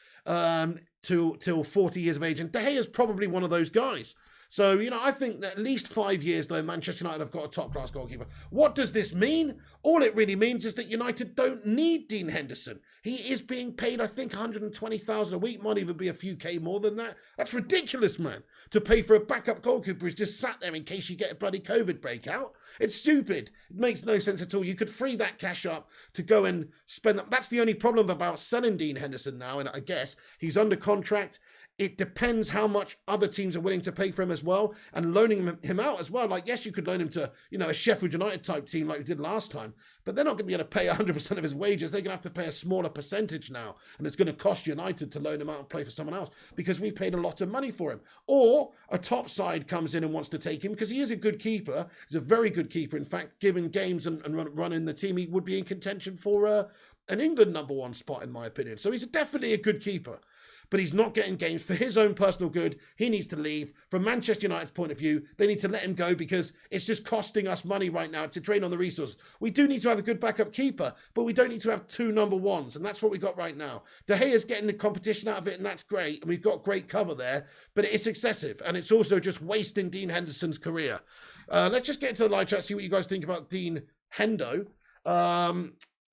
till 40 years of age. And De Gea is probably one of those guys. So, I think that at least 5 years, though, Manchester United have got a top-class goalkeeper. What does this mean? All it really means is that United don't need Dean Henderson. He is being paid, I think, 120,000 a week. Might even be a few K more than that. That's ridiculous, man. To pay for a backup goalkeeper who's just sat there in case you get a bloody COVID breakout. It's stupid. It makes no sense at all. You could free that cash up to go and spend that. That's the only problem about selling Dean Henderson now, and I guess he's under contract. It depends how much other teams are willing to pay for him as well, and loaning him out as well. Like, yes, you could loan him to, a Sheffield United type team like we did last time, but they're not going to be able to pay 100% of his wages. They're going to have to pay a smaller percentage now, and it's going to cost United to loan him out and play for someone else because we paid a lot of money for him. Or a top side comes in and wants to take him because he is a good keeper. He's a very good keeper. In fact, given games and running the team, he would be in contention for an England #1 spot, in my opinion. So he's definitely a good keeper. But he's not getting games for his own personal good. He needs to leave. From Manchester United's point of view, they need to let him go because it's just costing us money right now to drain on the resources. We do need to have a good backup keeper, but we don't need to have 2 #1s, and that's what we got right now. De Gea's getting the competition out of it, and that's great, and we've got great cover there, but it's excessive, and it's also just wasting Dean Henderson's career. Let's just get into the live chat, see what you guys think about Dean Hendo.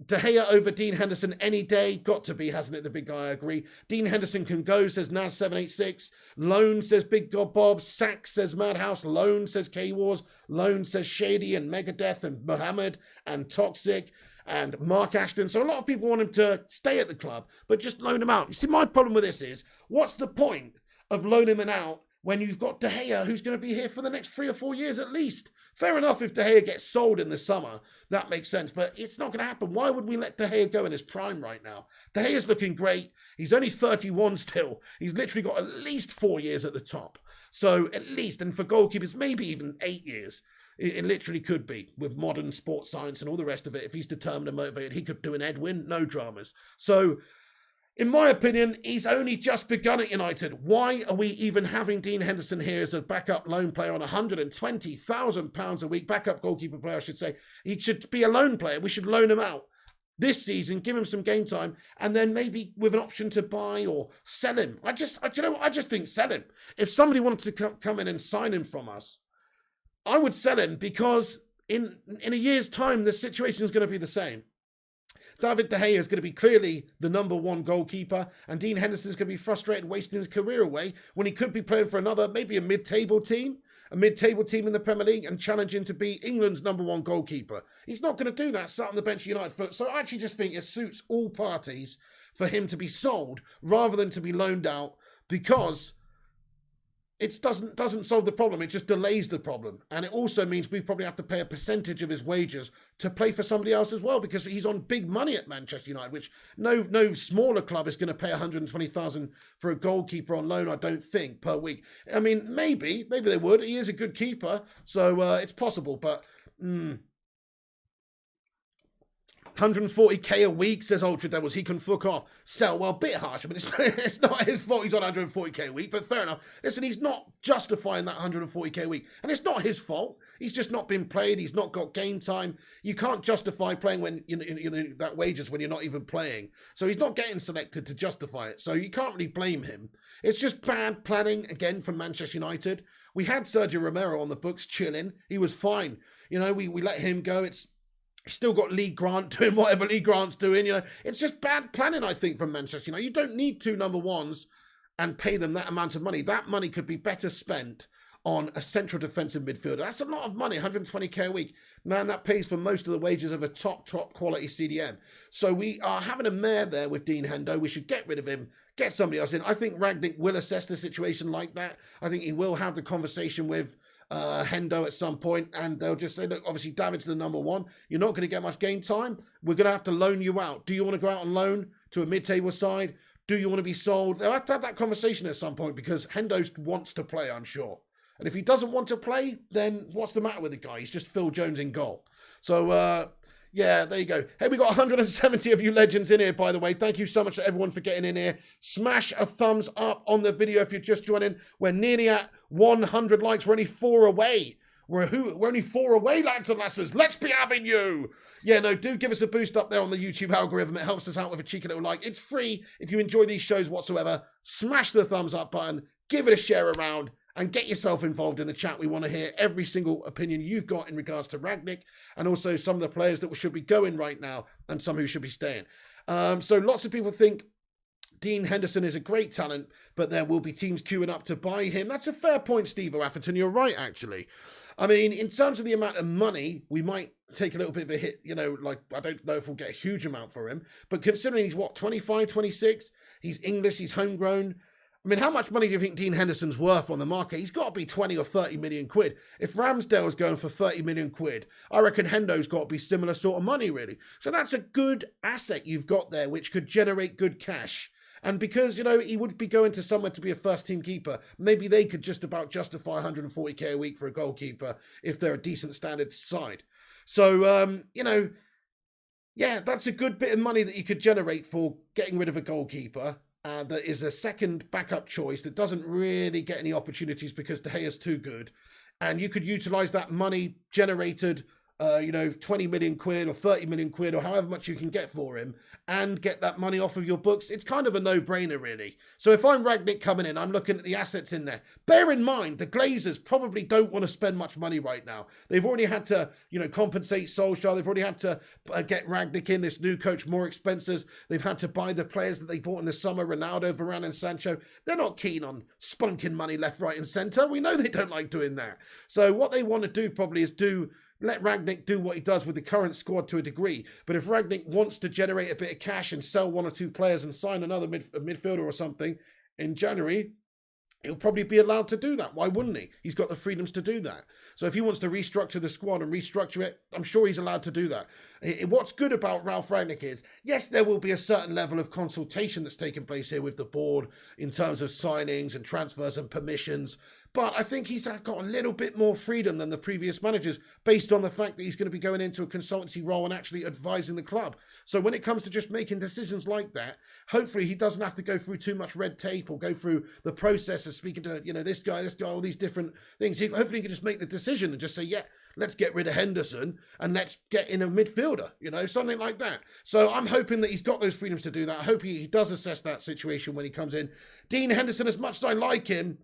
De Gea over Dean Henderson any day. Got to be, hasn't it, the big guy? I agree. Dean Henderson can go, says Naz786. Loan, says Big God Bob. Sack, says Madhouse. Loan, says K-Wars. Loan, says Shady and Megadeth and Mohammed and Toxic and Mark Ashton. So a lot of people want him to stay at the club, but just loan him out. You see, my problem with this is, what's the point of loaning him out when you've got De Gea, who's going to be here for the next 3 or 4 years at least? Fair enough if De Gea gets sold in the summer, that makes sense, but it's not going to happen. Why would we let De Gea go in his prime right now? De Gea's looking great. He's only 31 still. He's literally got at least 4 years at the top. So at least, and for goalkeepers, maybe even 8 years. It literally could be, with modern sports science and all the rest of it. If he's determined and motivated, he could do an Edwin, no dramas. So, in my opinion, he's only just begun at United. Why are we even having Dean Henderson here as a backup loan player on £120,000 a week? Backup goalkeeper player, I should say. He should be a loan player. We should loan him out this season, give him some game time, and then maybe with an option to buy or sell him. I just think sell him. If somebody wanted to come in and sign him from us, I would sell him because in a year's time, the situation is going to be the same. David De Gea is going to be clearly the #1 goalkeeper, and Dean Henderson is going to be frustrated wasting his career away when he could be playing for another, maybe a mid-table team in the Premier League and challenging to be England's #1 goalkeeper. He's not going to do that, sat on the bench of United. So I actually just think it suits all parties for him to be sold rather than to be loaned out, because it doesn't solve the problem. It just delays the problem. And it also means we probably have to pay a percentage of his wages to play for somebody else as well, because he's on big money at Manchester United, which no smaller club is going to pay 120,000 for a goalkeeper on loan, I don't think, per week. I mean, maybe they would. He is a good keeper, so it's possible, but 140k a week, says Ultra Devils. He can fuck off. Sell, well, a bit harsh. I mean, it's not his fault he's on 140k a week, but fair enough. Listen, he's not justifying that 140k a week. And it's not his fault. He's just not been played. He's not got game time. You can't justify playing when that wages when you're not even playing. So he's not getting selected to justify it. So you can't really blame him. It's just bad planning, again, from Manchester United. We had Sergio Romero on the books chilling. He was fine. We let him go. It's still got Lee Grant doing whatever Lee Grant's doing. It's just bad planning, I think, from Manchester United. You don't need 2 #1s and pay them that amount of money. That money could be better spent on a central defensive midfielder. That's a lot of money, 120k a week. Man, that pays for most of the wages of a top quality CDM. So we are having a mare there with Dean Hendo. We should get rid of him, get somebody else in. I think Rangnick will assess the situation like that. I think he will have the conversation with Hendo at some point, and they'll just say, look, obviously David's the number one. You're not going to get much game time. We're going to have to loan you out. Do you want to go out on loan to a mid-table side? Do you want to be sold? They'll have to have that conversation at some point because Hendo wants to play, I'm sure. And if he doesn't want to play, then what's the matter with the guy? He's just Phil Jones in goal. So, yeah, there you go. Hey, we got 170 of you legends in here, by the way. Thank you so much to everyone for getting in here. Smash a thumbs up on the video if you're just joining. We're nearly at 100 likes. We're only 4 away. We're only 4 away, lads and lasses. Let's be having you. Yeah, no, do give us a boost up there on the YouTube algorithm. It helps us out with a cheeky little like. It's free if you enjoy these shows whatsoever. Smash the thumbs up button. Give it a share around. And get yourself involved in the chat. We want to hear every single opinion you've got in regards to Rangnick and also some of the players that should be going right now and some who should be staying. So lots of people think Dean Henderson is a great talent, but there will be teams queuing up to buy him. That's a fair point, Steve O'Atherton. You're right, actually. I mean, in terms of the amount of money, we might take a little bit of a hit. You know, like, I don't know if we'll get a huge amount for him. But considering he's, 25, 26? He's English, he's homegrown. I mean, how much money do you think Dean Henderson's worth on the market? He's got to be 20 or 30 million quid. If Ramsdale's going for 30 million quid, I reckon Hendo's got to be similar sort of money, really. So that's a good asset you've got there, which could generate good cash. And because, you know, he would be going to somewhere to be a first-team keeper, maybe they could just about justify 140k a week for a goalkeeper if they're a decent standard side. So, you know, yeah, that's a good bit of money that you could generate for getting rid of a goalkeeper. That is a second backup choice that doesn't really get any opportunities because De Gea's too good. And you could utilise that money generated, 20 million quid or 30 million quid or however much you can get for him and get that money off of your books. It's kind of a no-brainer, really. So if I'm Rangnick coming in, I'm looking at the assets in there. Bear in mind, the Glazers probably don't want to spend much money right now. They've already had to, compensate Solskjaer. They've already had to get Rangnick in, this new coach, more expenses. They've had to buy the players that they bought in the summer, Ronaldo, Varane and Sancho. They're not keen on spunking money left, right and centre. We know they don't like doing that. So what they want to do probably is let Rangnick do what he does with the current squad to a degree. But if Rangnick wants to generate a bit of cash and sell 1 or 2 players and sign another midfielder or something in January, he'll probably be allowed to do that. Why wouldn't he? He's got the freedoms to do that. So if he wants to restructure the squad and restructure it, I'm sure he's allowed to do that. What's good about Ralf Rangnick is, yes, there will be a certain level of consultation that's taking place here with the board in terms of signings and transfers and permissions. But I think he's got a little bit more freedom than the previous managers based on the fact that he's going to be going into a consultancy role and actually advising the club. So when it comes to just making decisions like that, hopefully he doesn't have to go through too much red tape or go through the process of speaking to, this guy, all these different things. Hopefully he can just make the decision and just say, yeah, let's get rid of Henderson and let's get in a midfielder, something like that. So I'm hoping that he's got those freedoms to do that. I hope he does assess that situation when he comes in. Dean Henderson, as much as I like him,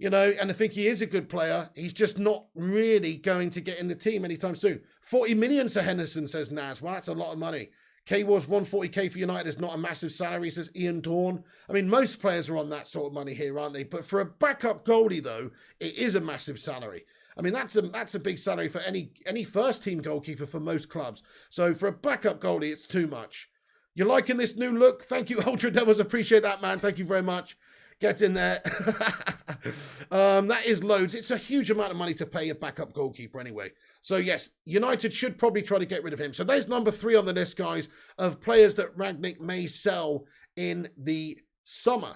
and I think he is a good player, he's just not really going to get in the team anytime soon. 40 million to Henderson, says Naz. Well, that's a lot of money. K-Wars 140k for United is not a massive salary, says Ian Dawn. I mean, most players are on that sort of money here, aren't they? But for a backup goalie, though, it is a massive salary. I mean, that's a big salary for any first-team goalkeeper for most clubs. So for a backup goalie, it's too much. You're liking this new look? Thank you, Ultra Devils. Appreciate that, man. Thank you very much. Get in there. That is loads. It's a huge amount of money to pay a backup goalkeeper anyway. So yes, United should probably try to get rid of him. So there's number 3 on the list, guys, of players that Rangnick may sell in the summer.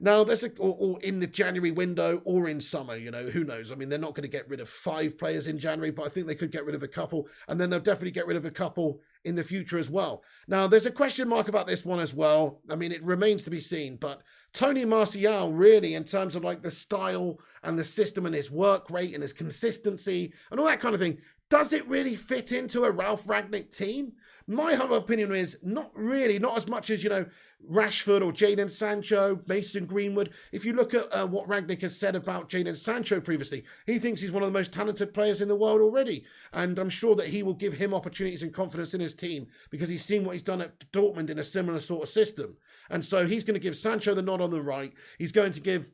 Now, there's or in the January window or in summer, who knows? I mean, they're not going to get rid of 5 players in January, but I think they could get rid of a couple. And then they'll definitely get rid of a couple in the future as well. Now, there's a question mark about this one as well. I mean, it remains to be seen, but Tony Martial, really, in terms of like the style and the system and his work rate and his consistency and all that kind of thing, does it really fit into a Ralf Rangnick team? My humble opinion is not really, not as much as, Rashford or Jadon Sancho, Mason Greenwood. If you look at what Rangnick has said about Jadon Sancho previously, he thinks he's one of the most talented players in the world already. And I'm sure that he will give him opportunities and confidence in his team because he's seen what he's done at Dortmund in a similar sort of system. And so he's going to give Sancho the nod on the right. He's going to give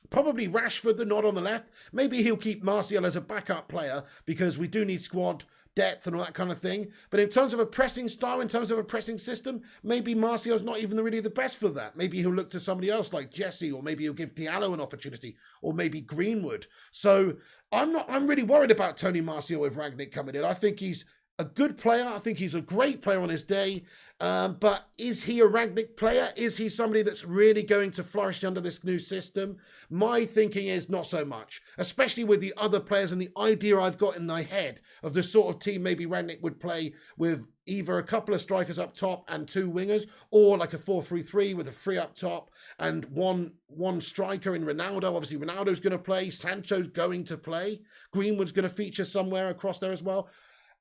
probably Rashford the nod on the left. Maybe he'll keep Martial as a backup player because we do need squad depth and all that kind of thing. But in terms of a pressing style, in terms of a pressing system, maybe Martial's not even really the best for that. Maybe he'll look to somebody else like Jesse, or maybe he'll give Diallo an opportunity, or maybe Greenwood. So I'm really worried about Tony Martial with Rangnick coming in. I think he's a good player. I think he's a great player on his day. But is he a Rangnick player? Is he somebody that's really going to flourish under this new system? My thinking is not so much, especially with the other players and the idea I've got in my head of the sort of team maybe Rangnick would play with either a couple of strikers up top and 2 wingers, or like a 4-3-3 with a 3 up top and one striker in Ronaldo. Obviously, Ronaldo's going to play. Sancho's going to play. Greenwood's going to feature somewhere across there as well.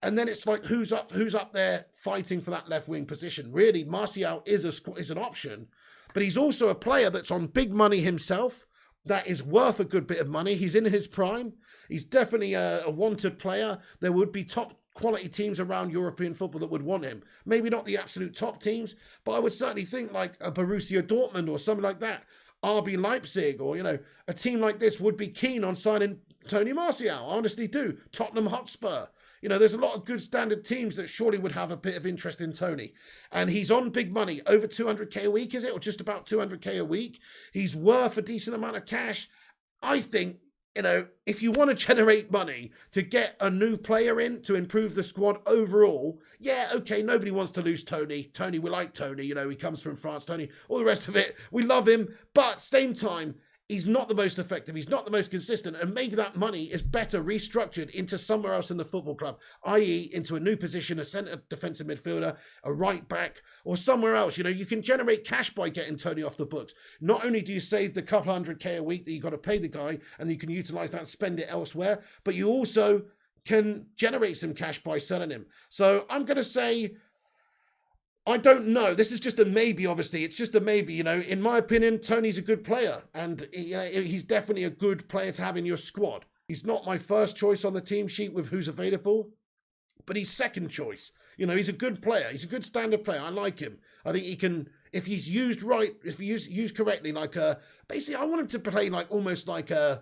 And then it's like, who's up there fighting for that left wing position? Really, Martial is an option, but he's also a player that's on big money himself. That is worth a good bit of money. He's in his prime. He's definitely a wanted player. There would be top quality teams around European football that would want him. Maybe not the absolute top teams, but I would certainly think like a Borussia Dortmund or something like that. RB Leipzig, or, a team like this would be keen on signing Tony Martial. I honestly do. Tottenham Hotspur. There's a lot of good standard teams that surely would have a bit of interest in Tony. And he's on big money, over 200k a week, is it? Or just about 200k a week. He's worth a decent amount of cash. I think, if you want to generate money to get a new player in to improve the squad overall, yeah, okay, nobody wants to lose Tony. Tony, we like Tony. He comes from France, Tony. All the rest of it, we love him. But same time, he's not the most effective. He's not the most consistent. And maybe that money is better restructured into somewhere else in the football club, i.e. into a new position, a centre defensive midfielder, a right back, or somewhere else. You can generate cash by getting Tony off the books. Not only do you save the couple 100k a week that you've got to pay the guy, and you can utilise that and spend it elsewhere, but you also can generate some cash by selling him. So I'm going to say, I don't know. This is just a maybe, obviously. It's just a maybe, In my opinion, Tony's a good player. And he's definitely a good player to have in your squad. He's not my first choice on the team sheet with who's available, but he's second choice. He's a good player. He's a good standard player. I like him. I think he can, if he's used right, if he's used correctly, basically I want him to play almost like an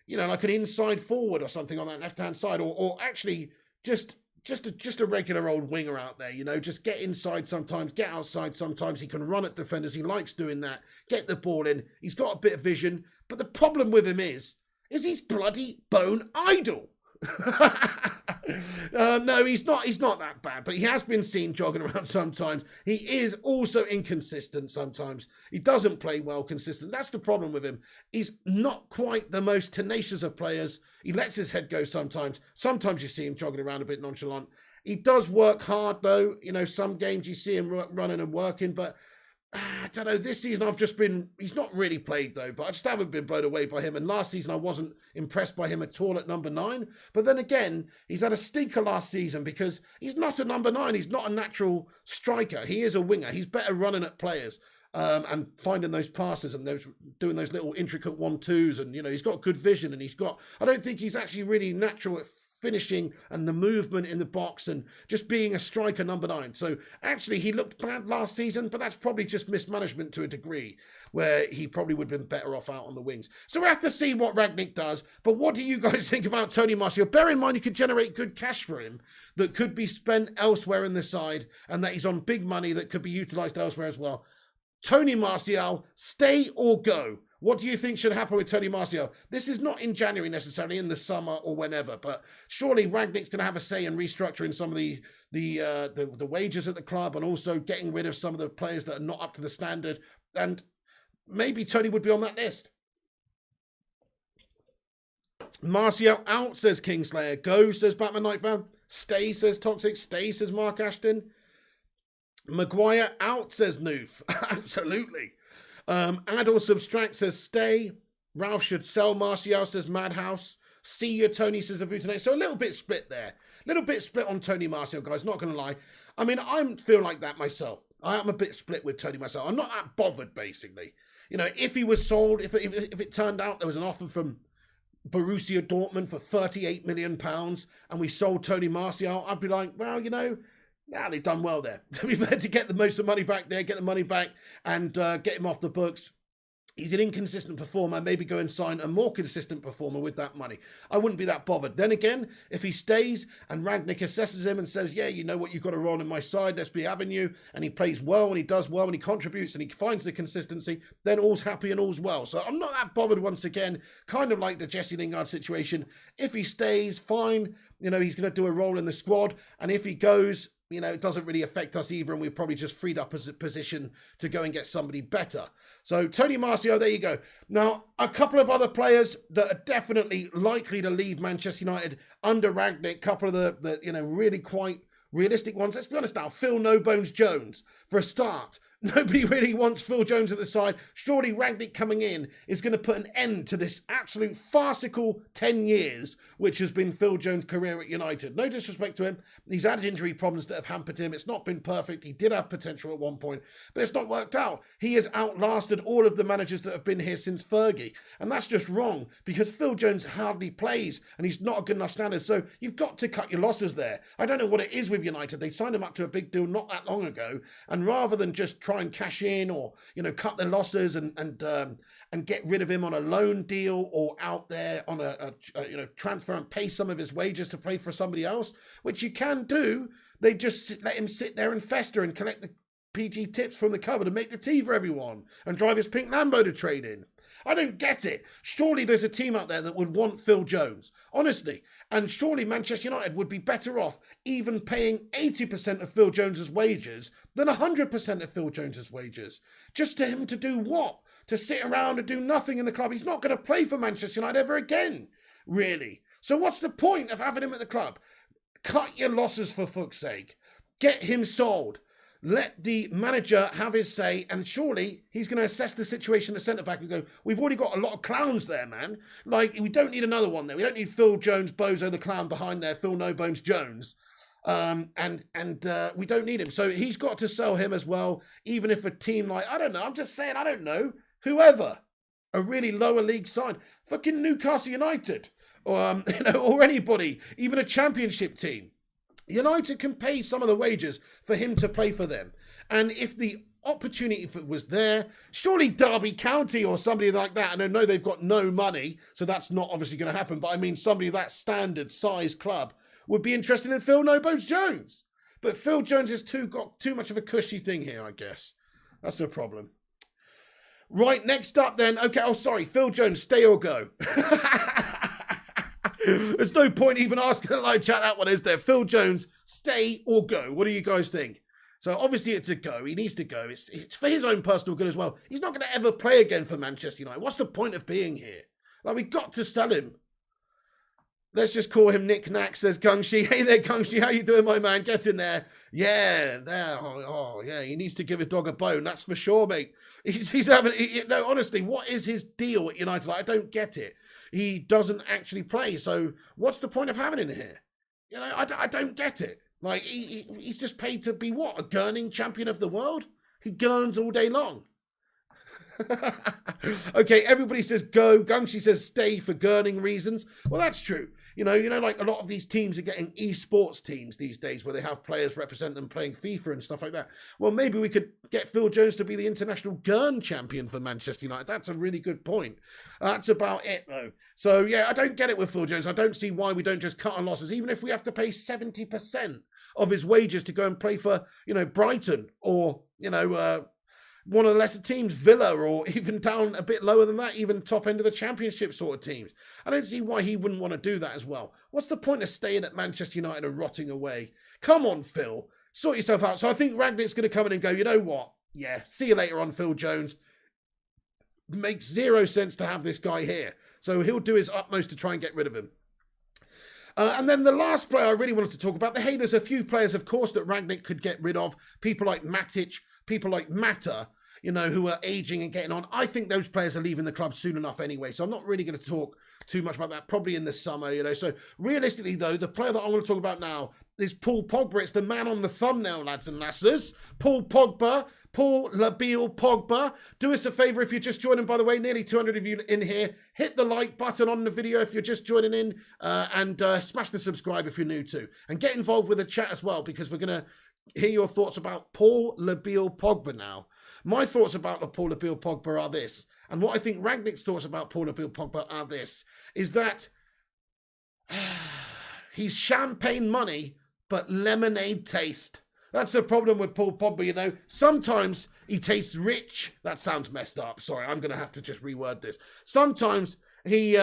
inside forward or something on that left-hand side, or actually just a regular old winger out there, just get inside sometimes, get outside sometimes. He can run at defenders. He likes doing that. Get the ball in. He's got a bit of vision. But the problem with him is he's bloody bone idle. No, he's not that bad, but he has been seen jogging around sometimes. He is also inconsistent sometimes. He doesn't play well consistent. That's the problem with him. He's not quite the most tenacious of players. He lets his head go sometimes. Sometimes you see him jogging around a bit nonchalant. He does work hard though. Some games you see him running and working, but I don't know, this season he's not really played though, but I just haven't been blown away by him. And last season I wasn't impressed by him at all at number 9. But then again, he's had a stinker last season because he's not a number 9. He's not a natural striker. He is a winger. He's better running at players and finding those passes and doing those little intricate 1-2s. And, he's got good vision, and I don't think he's actually really natural at finishing and the movement in the box and just being a striker number 9. So actually he looked bad last season, but that's probably just mismanagement to a degree, where he probably would have been better off out on the wings. So we have to see what Rangnick does. But what do you guys think about Tony Martial? Bear in mind you could generate good cash for him that could be spent elsewhere in the side, and that he's on big money that could be utilised elsewhere as well. Tony Martial, stay or go? What do you think should happen with Tony Martial? This is not in January necessarily, in the summer or whenever, but surely Rangnick's going to have a say in restructuring some of the wages at the club, and also getting rid of some of the players that are not up to the standard. And maybe Tony would be on that list. Martial out, says Kingslayer. Go, says Batman Nightfan. Stay, says Toxic. Stay, says Mark Ashton. Maguire out, says Noof. Absolutely. Add or subtract, says stay. Ralph should sell Martial, says Madhouse. See you, Tony, says Avutane. So a little bit split there. A little bit split on Tony Martial, guys, not going to lie. I mean, I feel like that myself. I am a bit split with Tony myself. I'm not that bothered, basically. If he was sold, if it turned out there was an offer from Borussia Dortmund for £38 million and we sold Tony Martial, I'd be like, well, they've done well there. To be fair, to get the most of the money back there, get the money back and get him off the books. he's an inconsistent performer, maybe go and sign a more consistent performer with that money. I wouldn't be that bothered. Then again, if he stays and Rangnick assesses him and says, yeah, you know what, you've got to roll on my side, let's be having you, and he plays well and he does well and he contributes and he finds the consistency, then all's happy and all's well. So I'm not that bothered once again, kind of like the Jesse Lingard situation. If he stays, fine, you know, he's going to do a role in the squad, and if he goes, you know, it doesn't really affect us either, and we've probably just freed up a position to go and get somebody better. So Tony Marcio, there you go. Now, a couple of other players that are definitely likely to leave Manchester United under Rangnick, a couple of the you know, really quite realistic ones. Let's be honest now, Phil No Bones Jones, for a start. Nobody really wants Phil Jones at the side. Surely Rangnick coming in is going to put an end to this absolute farcical 10 years, which has been Phil Jones' career at United. No disrespect to him. He's had injury problems that have hampered him. It's not been perfect. He did have potential at one point, but it's not worked out. He has outlasted all of the managers that have been here since Fergie. And that's just wrong, because Phil Jones hardly plays and he's not a good enough standard. So you've got to cut your losses there. I don't know what it is with United. They signed him up to a big deal not that long ago. And rather than just try and cash in or, you know, cut their losses and get rid of him on a loan deal or out there on a you know, transfer and pay some of his wages to play for somebody else, which you can do. They just let him sit there and fester and collect the PG tips from the cupboard and make the tea for everyone and drive his pink Lambo to trade in. I don't get it. Surely there's a team out there that would want Phil Jones, honestly. And surely Manchester United would be better off even paying 80% of Phil Jones's wages than 100% of Phil Jones's wages. Just to him to do what? To sit around and do nothing in the club. He's not going to play for Manchester United ever again, really. So what's the point of having him at the club? Cut your losses, for fuck's sake. Get him sold. Let the manager have his say, and surely he's going to assess the situation at centre-back and go, we've already got a lot of clowns there, man. Like, we don't need another one there. We don't need Phil Jones, Bozo the clown behind there, Phil No Bones Jones. And we don't need him. So he's got to sell him as well, even if a team like, I don't know, I'm just saying, I don't know, whoever, a really lower league side, fucking Newcastle United, or, you know, or anybody, even a championship team. United can pay some of the wages for him to play for them. And if the opportunity was there, surely Derby County or somebody like that, and I know they've got no money, so that's not obviously going to happen, but I mean somebody of that standard size club would be interested in Phil No Bones Jones. But Phil Jones has got too much of a cushy thing here, I guess. That's the problem. Right, next up then. Okay, oh, sorry. Phil Jones, stay or go? There's no point even asking the live chat that one, is there? Phil Jones, stay or go? What do you guys think? So obviously it's a go. He needs to go. It's for his own personal good as well. He's not going to ever play again for Manchester United. What's the point of being here? Like, we got to sell him. Let's just call him Nick Knack, says Gungshi. Hey there, Gungshi. How you doing, my man? Get in there. Yeah, there. Oh, yeah. He needs to give his dog a bone. That's for sure, mate. He's having... No, honestly, what is his deal at United? Like, I don't get it. He doesn't actually play. So what's the point of having him here? You know, I don't get it. Like, he's just paid to be what? A gurning champion of the world? He gurns all day long. Okay, everybody says go. Gungshi says stay for gurning reasons. Well, that's true. You know, like a lot of these teams are getting esports teams these days where they have players represent them playing FIFA and stuff like that. Well, maybe we could get Phil Jones to be the international gurn champion for Manchester United. That's a really good point. That's about it, though. So, yeah, I don't get it with Phil Jones. I don't see why we don't just cut our losses, even if we have to pay 70% of his wages to go and play for, you know, Brighton or, you know, one of the lesser teams, Villa, or even down a bit lower than that, even top end of the championship sort of teams. I don't see why he wouldn't want to do that as well. What's the point of staying at Manchester United and rotting away? Come on, Phil. Sort yourself out. So I think Rangnick's going to come in and go, you know what? Yeah, see you later on, Phil Jones. Makes zero sense to have this guy here. So he'll do his utmost to try and get rid of him. And then the last player I really wanted to talk about, there's a few players, of course, that Rangnick could get rid of. People like Matic, people like Mata, you know, who are aging and getting on. I think those players are leaving the club soon enough anyway, so I'm not really going to talk too much about that, probably in the summer, you know. So realistically, though, the player that I want to talk about now is Paul Pogba. It's the man on the thumbnail, lads and lasses. Paul Pogba, Paul Labile Pogba. Do us a favour if you're just joining, by the way, nearly 200 of you in here. Hit the like button on the video if you're just joining in, and smash the subscribe if you're new too. And get involved with the chat as well, because we're going to hear your thoughts about Paul Labile Pogba now. My thoughts about Paul Labile Pogba are this. And what I think Rangnick's thoughts about Paul Pogba are this, is that he's champagne money, but lemonade taste. That's the problem with Paul Pogba, you know. Sometimes he tastes rich. That sounds messed up. Sorry, I'm going to have to just reword this. Sometimes he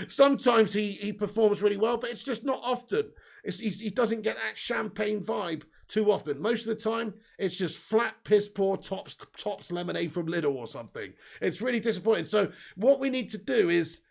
sometimes he performs really well, but it's just not often. He doesn't get that champagne vibe too often. Most of the time, it's just flat, piss poor tops lemonade from Lidl or something. It's really disappointing. So what we need to do is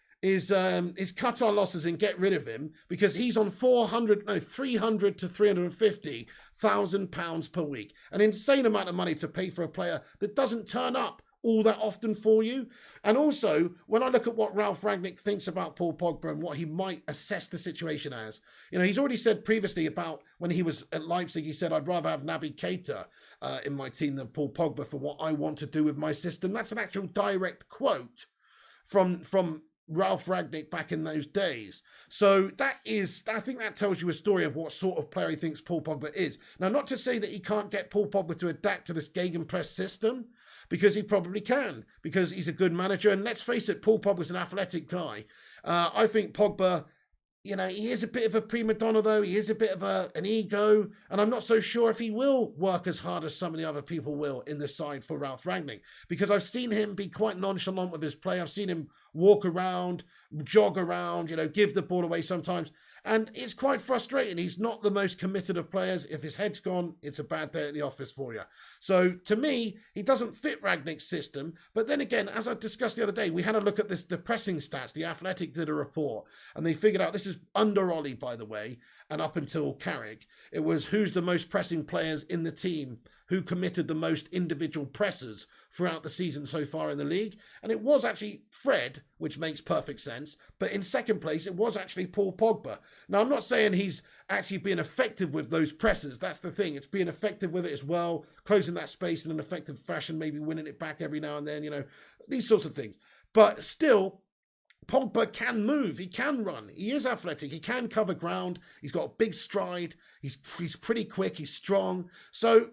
cut our losses and get rid of him, because he's on 300 to 350,000 pounds per week. An insane amount of money to pay for a player that doesn't turn up all that often for you. And also, when I look at what Ralf Rangnick thinks about Paul Pogba and what he might assess the situation as, you know, he's already said previously about when he was at Leipzig, he said, I'd rather have Naby Keita in my team than Paul Pogba for what I want to do with my system. That's an actual direct quote from Ralf Rangnick back in those days. So I think that tells you a story of what sort of player he thinks Paul Pogba is. Now, not to say that he can't get Paul Pogba to adapt to this gegenpress system, because he probably can, because he's a good manager. And let's face it, Paul Pogba's an athletic guy. I think Pogba, you know, he is a bit of a prima donna, though. He is a bit of an ego. And I'm not so sure if he will work as hard as some of the other people will in the side for Ralf Rangnick, because I've seen him be quite nonchalant with his play. I've seen him walk around, jog around, you know, give the ball away sometimes. And it's quite frustrating. He's not the most committed of players. If his head's gone, it's a bad day at the office for you. So to me, he doesn't fit Rangnick's system. But then again, as I discussed the other day, we had a look at the pressing stats. The Athletic did a report, and they figured out, this is under Ollie, by the way, and up until Carrick, it was who's the most pressing players in the team, who committed the most individual presses throughout the season so far in the league. And it was actually Fred, which makes perfect sense. But in second place, it was actually Paul Pogba. Now, I'm not saying he's actually being effective with those presses. That's the thing. It's being effective with it as well, closing that space in an effective fashion, maybe winning it back every now and then, you know, these sorts of things. But still, Pogba can move, he can run, he is athletic, he can cover ground, he's got a big stride, he's pretty quick, he's strong. So,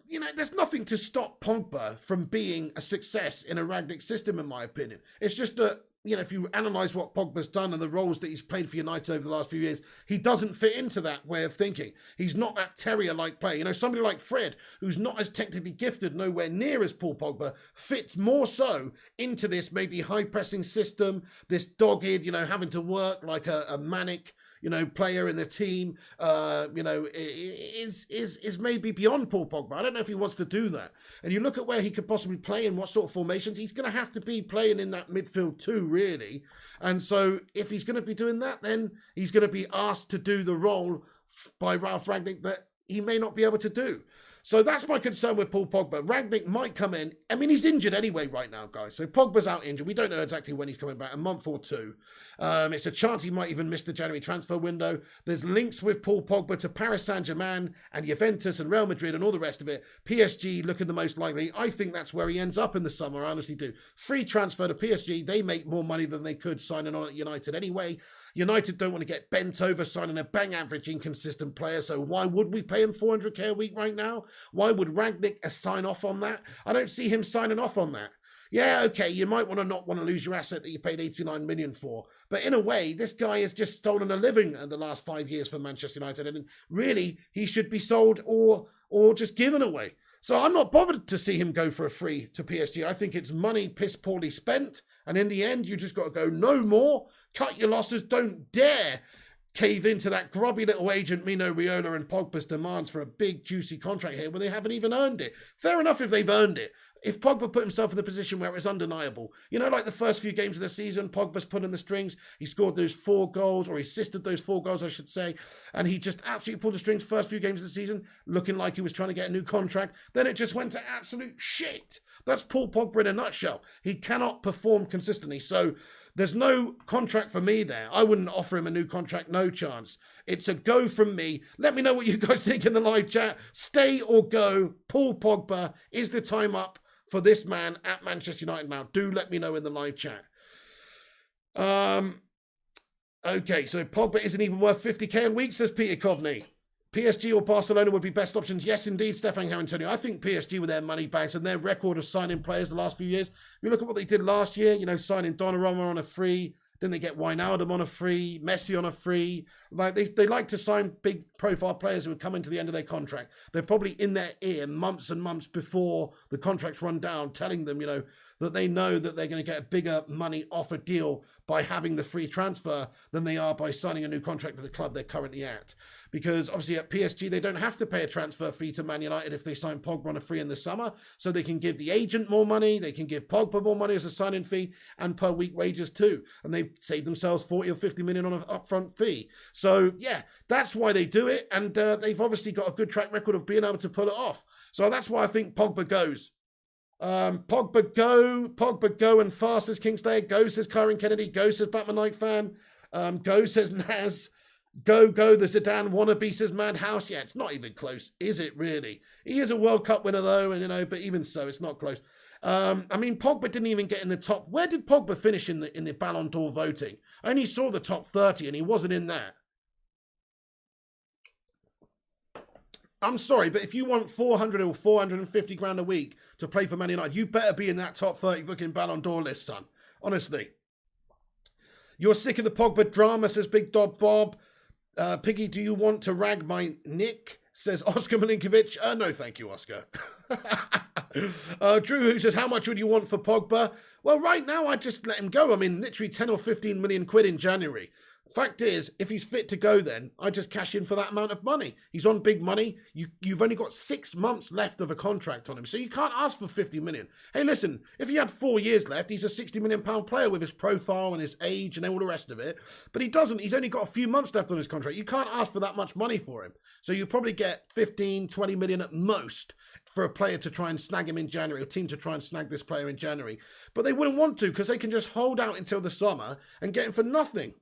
you know, there's nothing to stop Pogba from being a success in a Rangnick system, in my opinion. It's just that, you know, if you analyse what Pogba's done and the roles that he's played for United over the last few years, he doesn't fit into that way of thinking. He's not that terrier-like player. You know, somebody like Fred, who's not as technically gifted, nowhere near as Paul Pogba, fits more so into this maybe high-pressing system, this dogged, you know, having to work like a manic, you know, player in the team, you know, is maybe beyond Paul Pogba. I don't know if he wants to do that. And you look at where he could possibly play and what sort of formations, he's going to have to be playing in that midfield too, really. And so if he's going to be doing that, then he's going to be asked to do the role by Ralf Rangnick that he may not be able to do. So that's my concern with Paul Pogba. Rangnick might come in. I mean, he's injured anyway right now, guys. So Pogba's out injured. We don't know exactly when he's coming back, a month or two. It's a chance he might even miss the January transfer window. There's links with Paul Pogba to Paris Saint-Germain and Juventus and Real Madrid and all the rest of it. PSG looking the most likely. I think that's where he ends up in the summer. I honestly do. Free transfer to PSG. They make more money than they could signing on at United anyway. United don't want to get bent over signing a bang average inconsistent player, so why would we pay him 400k a week right now? Why would Rangnick sign off on that? I don't see him signing off on that. Yeah, okay, you might not want to lose your asset that you paid 89 million for, but in a way, this guy has just stolen a living in the last 5 years for Manchester United, and really, he should be sold or just given away. So I'm not bothered to see him go for a free to PSG. I think it's money piss poorly spent, and in the end, you just got to go no more. Cut your losses. Don't dare cave into that grubby little agent Mino Raiola and Pogba's demands for a big, juicy contract here where they haven't even earned it. Fair enough if they've earned it. If Pogba put himself in the position where it's undeniable, you know, like the first few games of the season, Pogba's pulling the strings. He scored those 4 goals, or he assisted those 4 goals, I should say, and he just absolutely pulled the strings first few games of the season, looking like he was trying to get a new contract. Then it just went to absolute shit. That's Paul Pogba in a nutshell. He cannot perform consistently. So there's no contract for me there. I wouldn't offer him a new contract, no chance. It's a go from me. Let me know what you guys think in the live chat. Stay or go. Paul Pogba, is the time up for this man at Manchester United now? Do let me know in the live chat. Okay, so Pogba isn't even worth 50k a week, says Peter Coveney. PSG or Barcelona would be best options. Yes, indeed, Stefan Antonio. I think PSG with their money bags and their record of signing players the last few years. If you look at what they did last year, signing Donnarumma on a free, then they get Wijnaldum on a free, Messi on a free. Like they like to sign big profile players who would come into the end of their contract. They're probably in their ear months and months before the contracts run down, telling them, that they know that they're going to get a bigger money offer deal by having the free transfer than they are by signing a new contract with the club they're currently at. Because obviously at PSG, they don't have to pay a transfer fee to Man United if they sign Pogba on a free in the summer. So they can give the agent more money, they can give Pogba more money as a signing fee and per week wages too. And they've saved themselves 40 or 50 million on an upfront fee. So yeah, that's why they do it. And they've obviously got a good track record of being able to pull it off. So that's why I think Pogba goes. Pogba go and fast, says Kingslayer. Go, says Kyron Kennedy. Go, says Batman Knight fan. Go, says Naz. Go, the Zidane wannabe, says Madhouse. Yeah, it's not even close, is it really? He is a World Cup winner though, and but even so, it's not close. Pogba didn't even get in the top. Where did Pogba finish in the Ballon d'Or voting? I only saw the top 30 and he wasn't in that. I'm sorry, but if you want 400 or 450 grand a week to play for Man United, you better be in that top 30 fucking Ballon d'Or list, son. Honestly. You're sick of the Pogba drama, says Big Dog Bob. Piggy, do you want to rag my Nick? Says Oscar Milinkovic. No, thank you, Oscar. Drew, who says, how much would you want for Pogba? Well, right now, I'd just let him go. Literally 10 or 15 million quid in January. Fact is, if he's fit to go then, I just cash in for that amount of money. He's on big money. You've only got 6 months left of a contract on him, so you can't ask for 50 million. Hey, listen, if he had 4 years left, he's a 60 million pound player with his profile and his age and all the rest of it. But he doesn't. He's only got a few months left on his contract. You can't ask for that much money for him. So you probably get 15, 20 million at most for a player to try and snag him in January, a team to try and snag this player in January. But they wouldn't want to because they can just hold out until the summer and get him for nothing.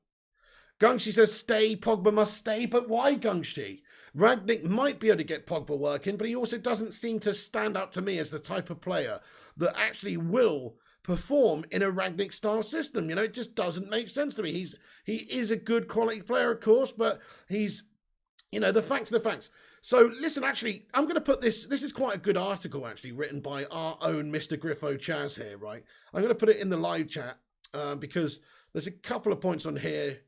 Gungshi says, stay, Pogba must stay. But why, Gungshi? Rangnick might be able to get Pogba working, but he also doesn't seem to stand out to me as the type of player that actually will perform in a Rangnick-style system. It just doesn't make sense to me. He is a good quality player, of course, but he's, the facts are the facts. So, listen, actually, I'm going to put this is quite a good article, actually, written by our own Mr. Griffo Chaz here, right? I'm going to put it in the live chat because there's a couple of points on here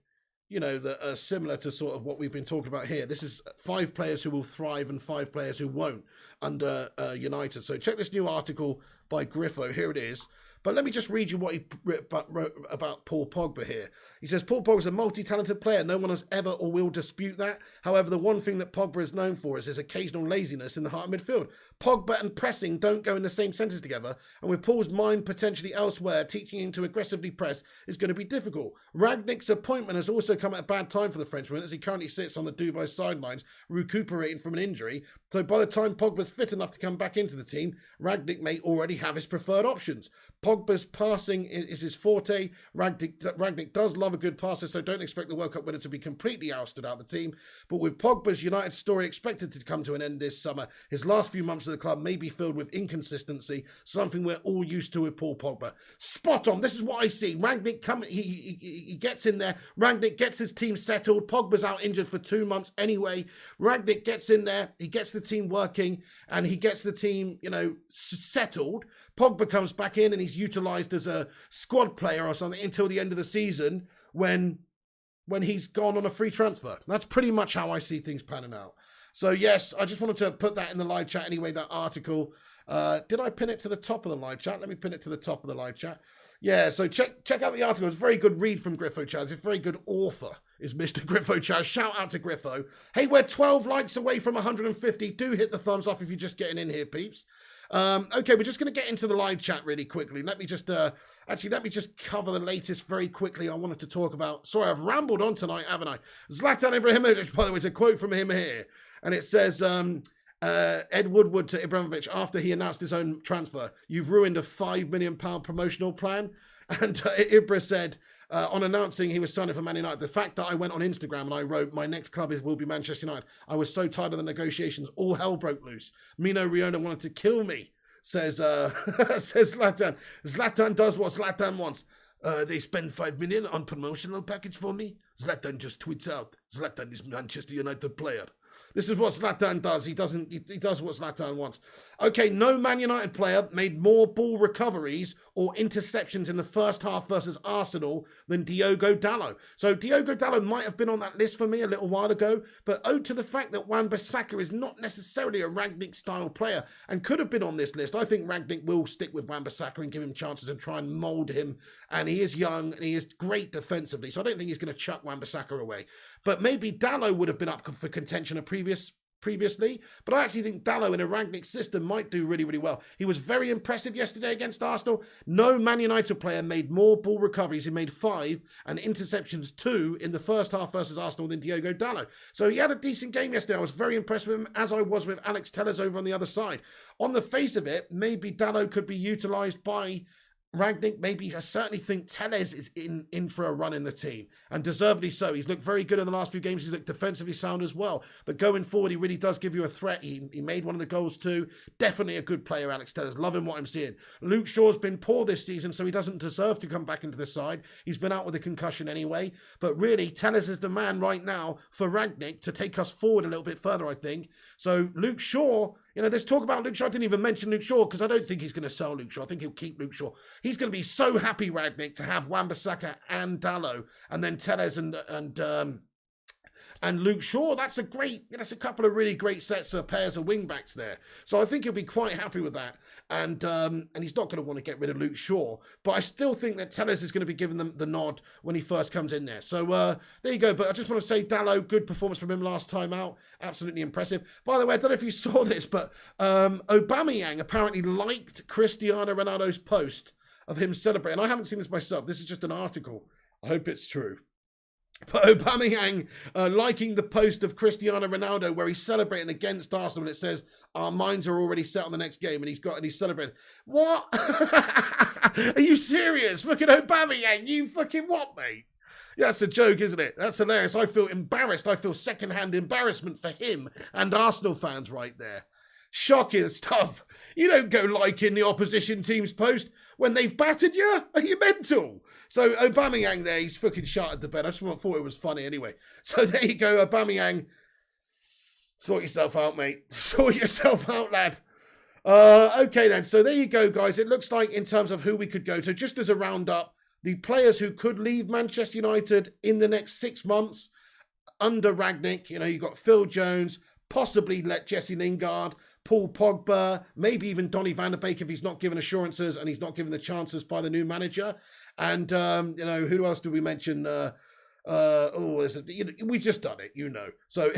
that are similar to sort of what we've been talking about here. This is 5 players who will thrive and 5 players who won't under United. So check this new article by Griffo. Here it is. But let me just read you what he wrote about Paul Pogba here. He says, Paul Pogba is a multi-talented player. No one has ever or will dispute that. However, the one thing that Pogba is known for is his occasional laziness in the heart of midfield. Pogba and pressing don't go in the same sentence together. And with Paul's mind potentially elsewhere, teaching him to aggressively press is going to be difficult. Rangnick's appointment has also come at a bad time for the Frenchman as he currently sits on the Dubai sidelines, recuperating from an injury. So by the time Pogba's fit enough to come back into the team, Rangnick may already have his preferred options. Pogba's passing is his forte. Rangnick does love a good passer, so don't expect the World Cup winner to be completely ousted out of the team. But with Pogba's United story expected to come to an end this summer, his last few months of the club may be filled with inconsistency, something we're all used to with Paul Pogba. Spot on. This is what I see. Rangnick he gets in there. Rangnick gets his team settled. Pogba's out injured for 2 months anyway. Rangnick gets in there. He gets the team working, and he gets the team, settled. Pogba comes back in and he's utilised as a squad player or something until the end of the season when he's gone on a free transfer. That's pretty much how I see things panning out. So yes, I just wanted to put that in the live chat anyway, that article. Did I pin it to the top of the live chat? Let me pin it to the top of the live chat. Yeah, so check out the article. It's a very good read from Griffo Chaz. It's a very good author is Mr. Griffo Chaz. Shout out to Griffo. Hey, we're 12 likes away from 150. Do hit the thumbs up if you're just getting in here, peeps. Okay, we're just going to get into the live chat really quickly. Let me just cover the latest very quickly. I wanted to talk about, sorry, I've rambled on tonight, haven't I? Zlatan Ibrahimovic, by the way, it's a quote from him here. And it says, Ed Woodward to Ibrahimovic after he announced his own transfer. You've ruined a £5 million promotional plan. And Ibra said, on announcing he was signing for Man United, the fact that I went on Instagram and I wrote, my next club will be Manchester United. I was so tired of the negotiations. All hell broke loose. Mino Raiola wanted to kill me, says Zlatan. Zlatan does what Zlatan wants. They spend 5 million on promotional package for me. Zlatan just tweets out, Zlatan is Manchester United player. This is what Zlatan does. He does what Zlatan wants. Okay, no Man United player made more ball recoveries or interceptions in the first half versus Arsenal than Diogo Dalot. So Diogo Dalot might have been on that list for me a little while ago, but owed to the fact that Wan-Bissaka is not necessarily a Rangnick-style player and could have been on this list. I think Rangnick will stick with Wan-Bissaka and give him chances and try and mould him. And he is young and he is great defensively, so I don't think he's going to chuck Wan-Bissaka away. But maybe Dalot would have been up for contention previously, but I actually think Dalot in a Rangnick system might do really, really well. He was very impressive yesterday against Arsenal. No Man United player made more ball recoveries. He made 5 and interceptions 2 in the first half versus Arsenal than Diogo Dalot. So he had a decent game yesterday. I was very impressed with him, as I was with Alex Telles over on the other side. On the face of it, maybe Dalot could be utilised by Rangnick. Maybe I certainly think Telles is in for a run in the team, and deservedly so. He's looked very good in the last few games. He's looked defensively sound as well. But going forward, he really does give you a threat. He made one of the goals too. Definitely a good player, Alex Telles. Loving what I'm seeing. Luke Shaw's been poor this season, so he doesn't deserve to come back into the side. He's been out with a concussion anyway. But really, Telles is the man right now for Rangnick to take us forward a little bit further, I think. So Luke Shaw, you know, there's talk about Luke Shaw. I didn't even mention Luke Shaw because I don't think he's going to sell Luke Shaw. I think he'll keep Luke Shaw. He's going to be so happy, Rangnick, to have Wan-Bissaka and Dalot and then Telles and Luke Shaw. That's a couple of really great sets of pairs of wing backs there. So I think he'll be quite happy with that. And he's not going to want to get rid of Luke Shaw. But I still think that Telles is going to be giving them the nod when he first comes in there. So there you go. But I just want to say, Dalot, good performance from him last time out. Absolutely impressive. By the way, I don't know if you saw this, but Aubameyang apparently liked Cristiano Ronaldo's post of him celebrating. I haven't seen this myself. This is just an article. I hope it's true. But Aubameyang liking the post of Cristiano Ronaldo where he's celebrating against Arsenal, and it says, "Our minds are already set on the next game," and he's celebrating. What? Are you serious? Look at Aubameyang. You fucking what, mate? Yeah, that's a joke, isn't it? That's hilarious. I feel embarrassed. I feel secondhand embarrassment for him and Arsenal fans right there. Shocking stuff. You don't go liking the opposition team's post when they've battered you. Are you mental? So Aubameyang there, he's fucking shot at the bed. I just thought it was funny anyway. So there you go, Aubameyang. Sort yourself out, mate. Sort yourself out, lad. Okay then, so there you go, guys. It looks like in terms of who we could go to, just as a roundup, the players who could leave Manchester United in the next 6 months under Rangnick. You know, you've got Phil Jones, possibly let Jesse Lingard, Paul Pogba, maybe even Donny van der Beek if he's not given assurances and he's not given the chances by the new manager. And, you know, who else did we mention? We've just done it, you know. So,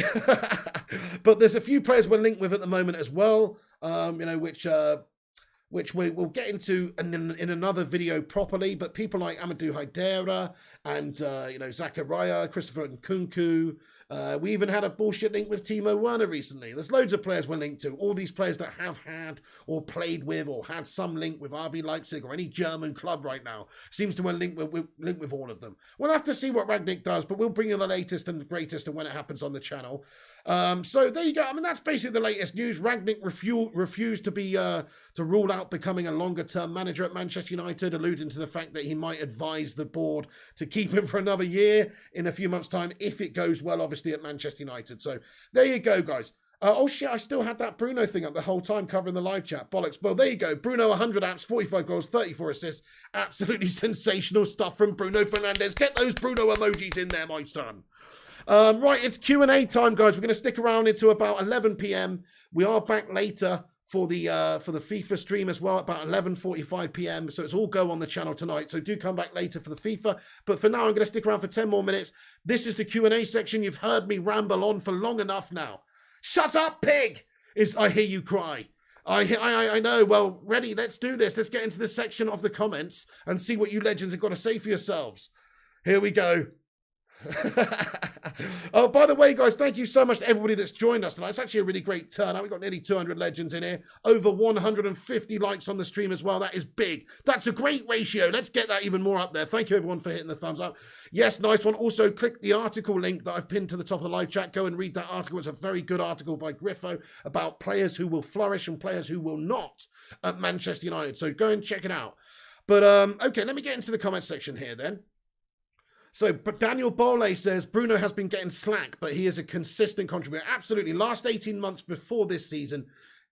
but there's a few players we're linked with at the moment as well, you know, which we will get into in another video properly. But people like Amadou Haidara and, you know, Zakaria, Christopher Nkunku. We even had a bullshit link with Timo Werner recently. There's loads of players we're linked to. All these players that have had or played with or had some link with RB Leipzig or any German club right now seems to have linked with all of them. We'll have to see what Rangnick does, but we'll bring you the latest and the greatest and when it happens on the channel. So there you go. I mean, that's basically the latest news. Rangnick refused to rule out becoming a longer-term manager at Manchester United, alluding to the fact that he might advise the board to keep him for another year in a few months' time if it goes well, obviously, at Manchester United. So there you go, guys. Oh shit, I still had that Bruno thing up the whole time covering the live chat. Bollocks. Well, there you go. Bruno, 100 apps, 45 goals, 34 assists. Absolutely sensational stuff from Bruno Fernandez. Get those Bruno emojis in there, my son. Right, it's Q&A time, guys. We're going to stick around into about 11 p.m. We are back later for the FIFA stream as well, about 11:45 p.m. So it's all go on the channel tonight. So do come back later for the FIFA. But for now, I'm going to stick around for 10 more minutes. This is the Q&A section. You've heard me ramble on for long enough now. Shut up, pig! I hear you cry. I know. Well, ready? Let's do this. Let's get into this section of the comments and see what you legends have got to say for yourselves. Here we go. Oh, by the way, guys, thank you so much to everybody that's joined us tonight. It's actually a really great turnout. We've got nearly 200 legends in here. Over 150 likes on the stream as well. That is big. That's a great ratio. Let's get that even more up there. Thank you, everyone, for hitting the thumbs up. Yes, nice one. Also, click the article link that I've pinned to the top of the live chat. Go and read that article. It's a very good article by Griffo about players who will flourish and players who will not at Manchester United. So go and check it out. But, okay, let me get into the comment section here then. So, but Daniel Bole says Bruno has been getting slack, but he is a consistent contributor. Absolutely. Last 18 months before this season,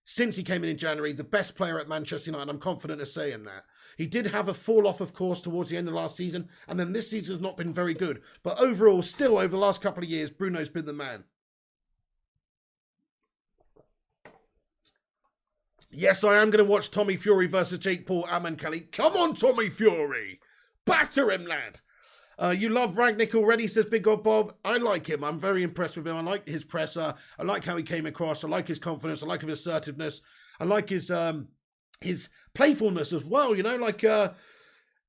since he came in January, the best player at Manchester United. I'm confident of saying that. He did have a fall off, of course, towards the end of last season, and then this season has not been very good. But overall, still over the last couple of years, Bruno's been the man. Yes, I am going to watch Tommy Fury versus Jake Paul, Aman Kelly. Come on, Tommy Fury. Batter him, lad. You love Rangnick already, says Big God Bob. I like him. I'm very impressed with him. I like his presser. I like how he came across. I like his confidence. I like his assertiveness. I like his playfulness as well. You know, like, there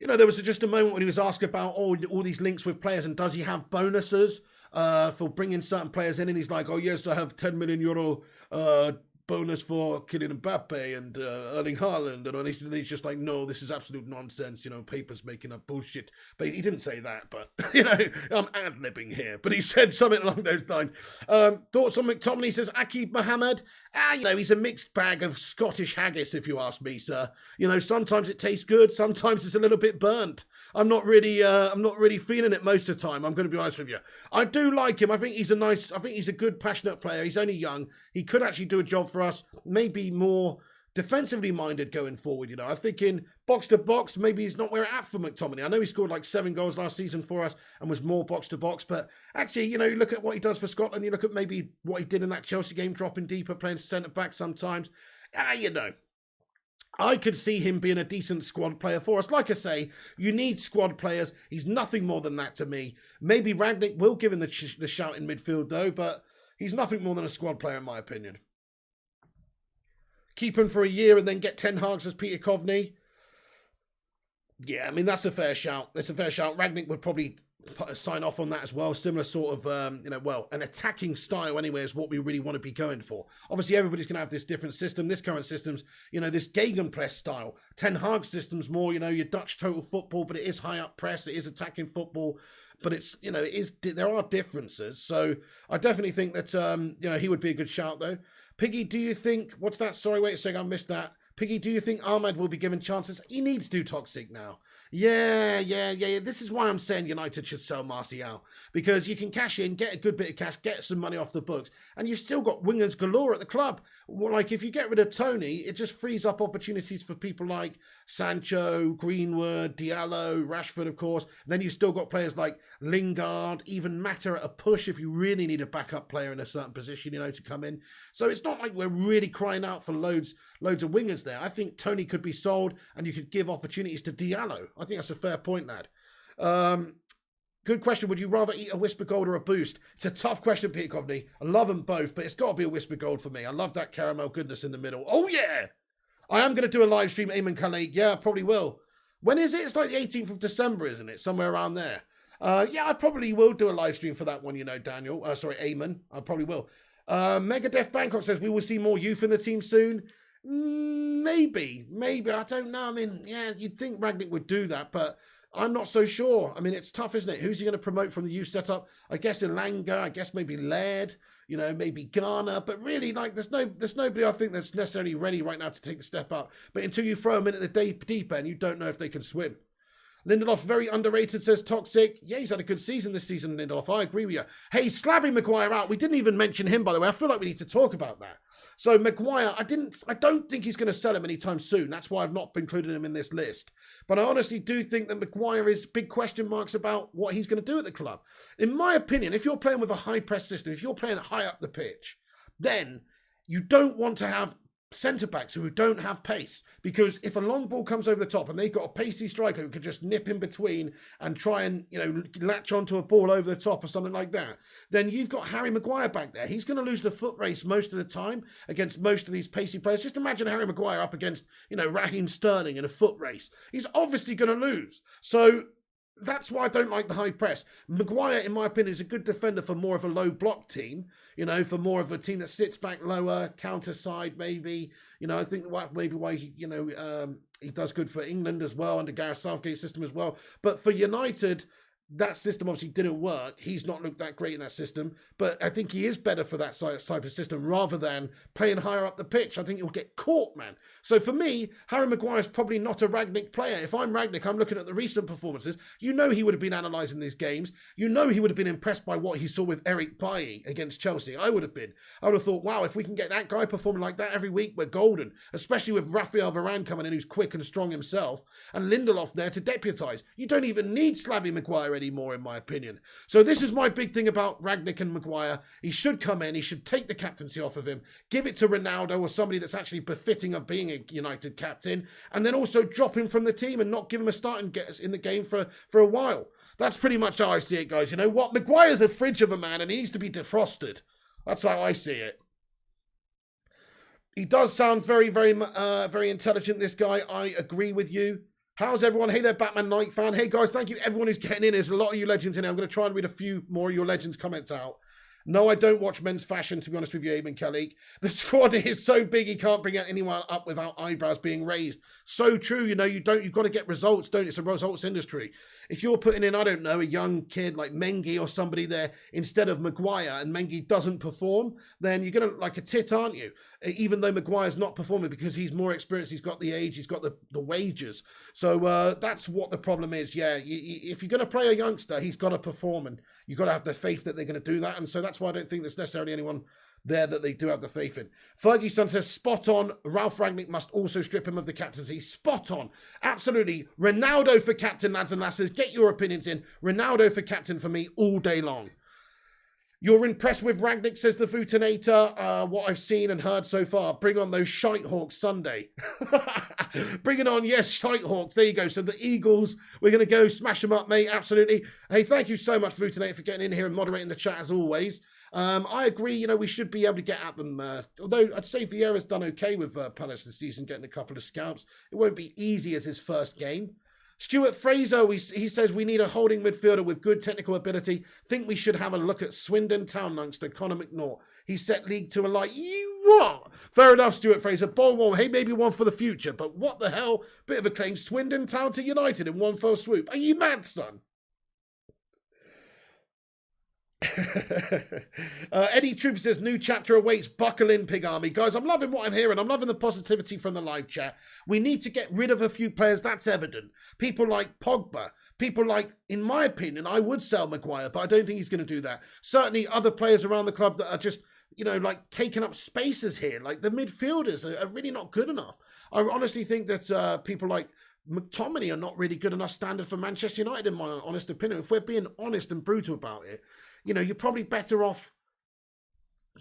was just a moment when he was asked about all these links with players and does he have bonuses for bringing certain players in? And he's like, oh, yes, I have 10 million euro bonus for Kylian Mbappe and Erling Haaland, and he's just like, no, this is absolute nonsense, papers making up bullshit. But he didn't say that, but, I'm ad-libbing here, but he said something along those lines. Thoughts on McTominay? He says, Akib Mohammed, he's a mixed bag of Scottish haggis, if you ask me, sir. Sometimes it tastes good, sometimes it's a little bit burnt. I'm not really feeling it most of the time. I'm going to be honest with you. I do like him. I think he's a good, passionate player. He's only young. He could actually do a job for us. Maybe more defensively minded going forward. I think in box to box, maybe he's not where it's at for McTominay. I know he scored like 7 goals last season for us and was more box to box. But actually, you look at what he does for Scotland. You look at maybe what he did in that Chelsea game, dropping deeper, playing centre back sometimes. I could see him being a decent squad player for us. Like I say, you need squad players. He's nothing more than that to me. Maybe Rangnick will give him the shout in midfield, though, but he's nothing more than a squad player, in my opinion. Keep him for a year and then get Ten Hag's as Peter Kovney. Yeah, I mean, that's a fair shout. Rangnick would probably sign off on that as well. Similar sort of, an attacking style anyway is what we really want to be going for. Obviously, everybody's going to have this different system. This current system's, this gegenpress style. Ten Hag system's more, your Dutch total football, but it is high up press. It is attacking football, but it's, there are differences. So I definitely think that, he would be a good shout though. Piggy, do you think, what's that? Sorry, wait a second, I missed that. Piggy, do you think Ahmad will be given chances? He needs to do toxic now. Yeah. This is why I'm saying United should sell Martial. Because you can cash in, get a good bit of cash, get some money off the books, and you've still got wingers galore at the club. Like, if you get rid of Tony, it just frees up opportunities for people like Sancho, Greenwood, Diallo, Rashford, of course. And then you've still got players like Lingard, even Mata at a push if you really need a backup player in a certain position, to come in. So it's not like we're really crying out for loads of wingers there. I think Tony could be sold and you could give opportunities to Diallo. I think that's a fair point, lad. Good question. Would you rather eat a Whisper Gold or a Boost? It's a tough question, Peter Kovney. I love them both, but it's got to be a Whisper Gold for me. I love that caramel goodness in the middle. Oh, yeah. I am going to do a live stream, Eamon Khalid. Yeah, I probably will. When is it? It's like the 18th of December, isn't it? Somewhere around there. Yeah, I probably will do a live stream for that one, Daniel. Eamon. I probably will. Megadeth Bangkok says we will see more youth in the team soon. Maybe. I don't know. I mean, yeah, you'd think Rangnick would do that, but I'm not so sure. I mean, it's tough, isn't it? Who's he going to promote from the youth setup? I guess Elanga, I guess maybe Laird, maybe Garner. But really, like, there's nobody I think that's necessarily ready right now to take the step up. But until you throw them in at the deep end, you don't know if they can swim. Lindelof, very underrated, says Toxic. Yeah, he's had a good season this season, Lindelof. I agree with you. Hey, slabbing Maguire out. We didn't even mention him, by the way. I feel like we need to talk about that. So Maguire, I don't think he's going to sell him anytime soon. That's why I've not included him in this list. But I honestly do think that Maguire is big question marks about what he's going to do at the club. In my opinion, if you're playing with a high press system, if you're playing high up the pitch, then you don't want to have centre-backs who don't have pace, because if a long ball comes over the top and they've got a pacey striker who could just nip in between and try and latch onto a ball over the top or something like that, then you've got Harry Maguire back there. He's going to lose the foot race most of the time against most of these pacey players. Just imagine Harry Maguire up against Raheem Sterling in a foot race. He's obviously going to lose. So that's why I don't like the high press. Maguire, in my opinion, is a good defender for more of a low block team, for more of a team that sits back lower, counter side maybe. I think maybe why he does good for England as well, under Gareth Southgate's system as well. But for United, that system obviously didn't work. He's not looked that great in that system, but I think he is better for that type of system rather than playing higher up the pitch. I think he'll get caught, man. So for me, Harry Maguire is probably not a Rangnick player. If I'm Rangnick, I'm looking at the recent performances. You know he would have been analysing these games. You know he would have been impressed by what he saw with Eric Bailly against Chelsea. I would have been. I would have thought, wow, if we can get that guy performing like that every week, we're golden. Especially with Raphael Varane coming in, who's quick and strong himself, and Lindelof there to deputise. You don't even need Slabby Maguire anymore, in my opinion. So this is my big thing about Rangnick and Maguire. He should come in. He should take the captaincy off of him, give it to Ronaldo or somebody that's actually befitting of being a United captain, and then also drop him from the team and not give him a start and get us in the game for a while. That's pretty much how I see it, guys. You know what? Maguire's a fridge of a man and he needs to be defrosted. That's how I see it. He does sound very, very, very intelligent, this guy. I agree with you. How's everyone? Hey there, Batman Knight fan. Hey, guys, thank you, everyone who's getting in. There's a lot of you legends in here. I'm going to try and read a few more of your legends comments out. No, I don't watch Men's Fashion, to be honest with you, Eamon Kelly. The squad is so big, he can't bring anyone up without eyebrows being raised. So true, you know, you've got to get results, don't you? It's a results industry. If you're putting in, I don't know, a young kid like Mengi or somebody there instead of Maguire, and Mengi doesn't perform, then you're going to look like a tit, aren't you? Even though Maguire's not performing because he's more experienced, he's got the age, he's got the wages. So that's what the problem is. Yeah, if you're going to play a youngster, he's got to perform, and you've got to have the faith that they're going to do that. And so that's why I don't think there's necessarily anyone there that they do have the faith in. Fergie Son says, spot on. Ralf Rangnick must also strip him of the captaincy. Spot on. Absolutely. Ronaldo for captain, lads and lasses. Get your opinions in. Ronaldo for captain for me all day long. You're impressed with Rangnick, says the Futinator. What I've seen and heard so far. Bring on those Shite Hawks Sunday. Bring it on. Yes, Shite Hawks. There you go. So the Eagles, we're going to go smash them up, mate. Absolutely. Hey, thank you so much, Futinator, for getting in here and moderating the chat as always. I agree, you know, we should be able to get at them. Although I'd say Vieira's done okay with Palace this season, getting a couple of scalps. It won't be easy as his first game. Stuart Fraser, he says we need a holding midfielder with good technical ability. Think we should have a look at Swindon Town youngster Conor McNaught. He set League 2 alight. You what? Fair enough, Stuart Fraser. Ball one, hey, maybe one for the future. But what the hell? Bit of a claim. Swindon Town to United in one fell swoop. Are you mad, son? Eddie Troop says, new chapter awaits. Buckle in, Pig Army. Guys, I'm loving what I'm hearing. I'm loving the positivity from the live chat. We need to get rid of a few players. That's evident. People like Pogba. People like, in my opinion, I would sell Maguire, but I don't think he's going to do that. Certainly other players around the club that are just, you know, like taking up spaces here. Like the midfielders are really not good enough. I honestly think that people like McTominay are not really good enough standard for Manchester United, in my honest opinion. If we're being honest and brutal about it, you know, you're probably better off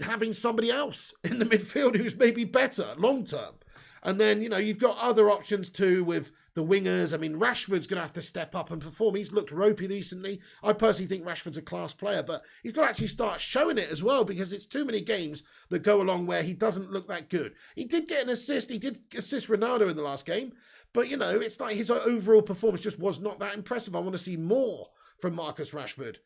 having somebody else in the midfield who's maybe better long term. And then, you know, you've got other options too with the wingers. I mean, Rashford's going to have to step up and perform. He's looked ropey recently. I personally think Rashford's a class player, but he's got to actually start showing it as well, because it's too many games that go along where he doesn't look that good. He did get an assist. He did assist Ronaldo in the last game. But, you know, it's like his overall performance just was not that impressive. I want to see more from Marcus Rashford.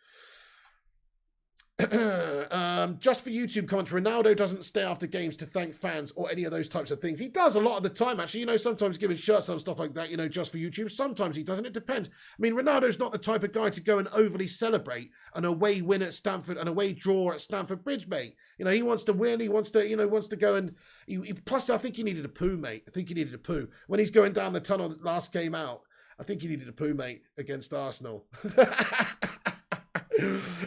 Just for YouTube comments, Ronaldo doesn't stay after games to thank fans or any of those types of things. He does a lot of the time, actually. You know, sometimes giving shirts and stuff like that, you know, just for YouTube. Sometimes he doesn't. It depends. I mean, Ronaldo's not the type of guy to go and overly celebrate an away win at Stamford, an away draw at Stamford Bridge, mate. You know, he wants to win. He wants to, you know, wants to go and... plus, I think he needed a poo, mate. I think he needed a poo. When he's going down the tunnel the last game out, I think he needed a poo, mate, against Arsenal.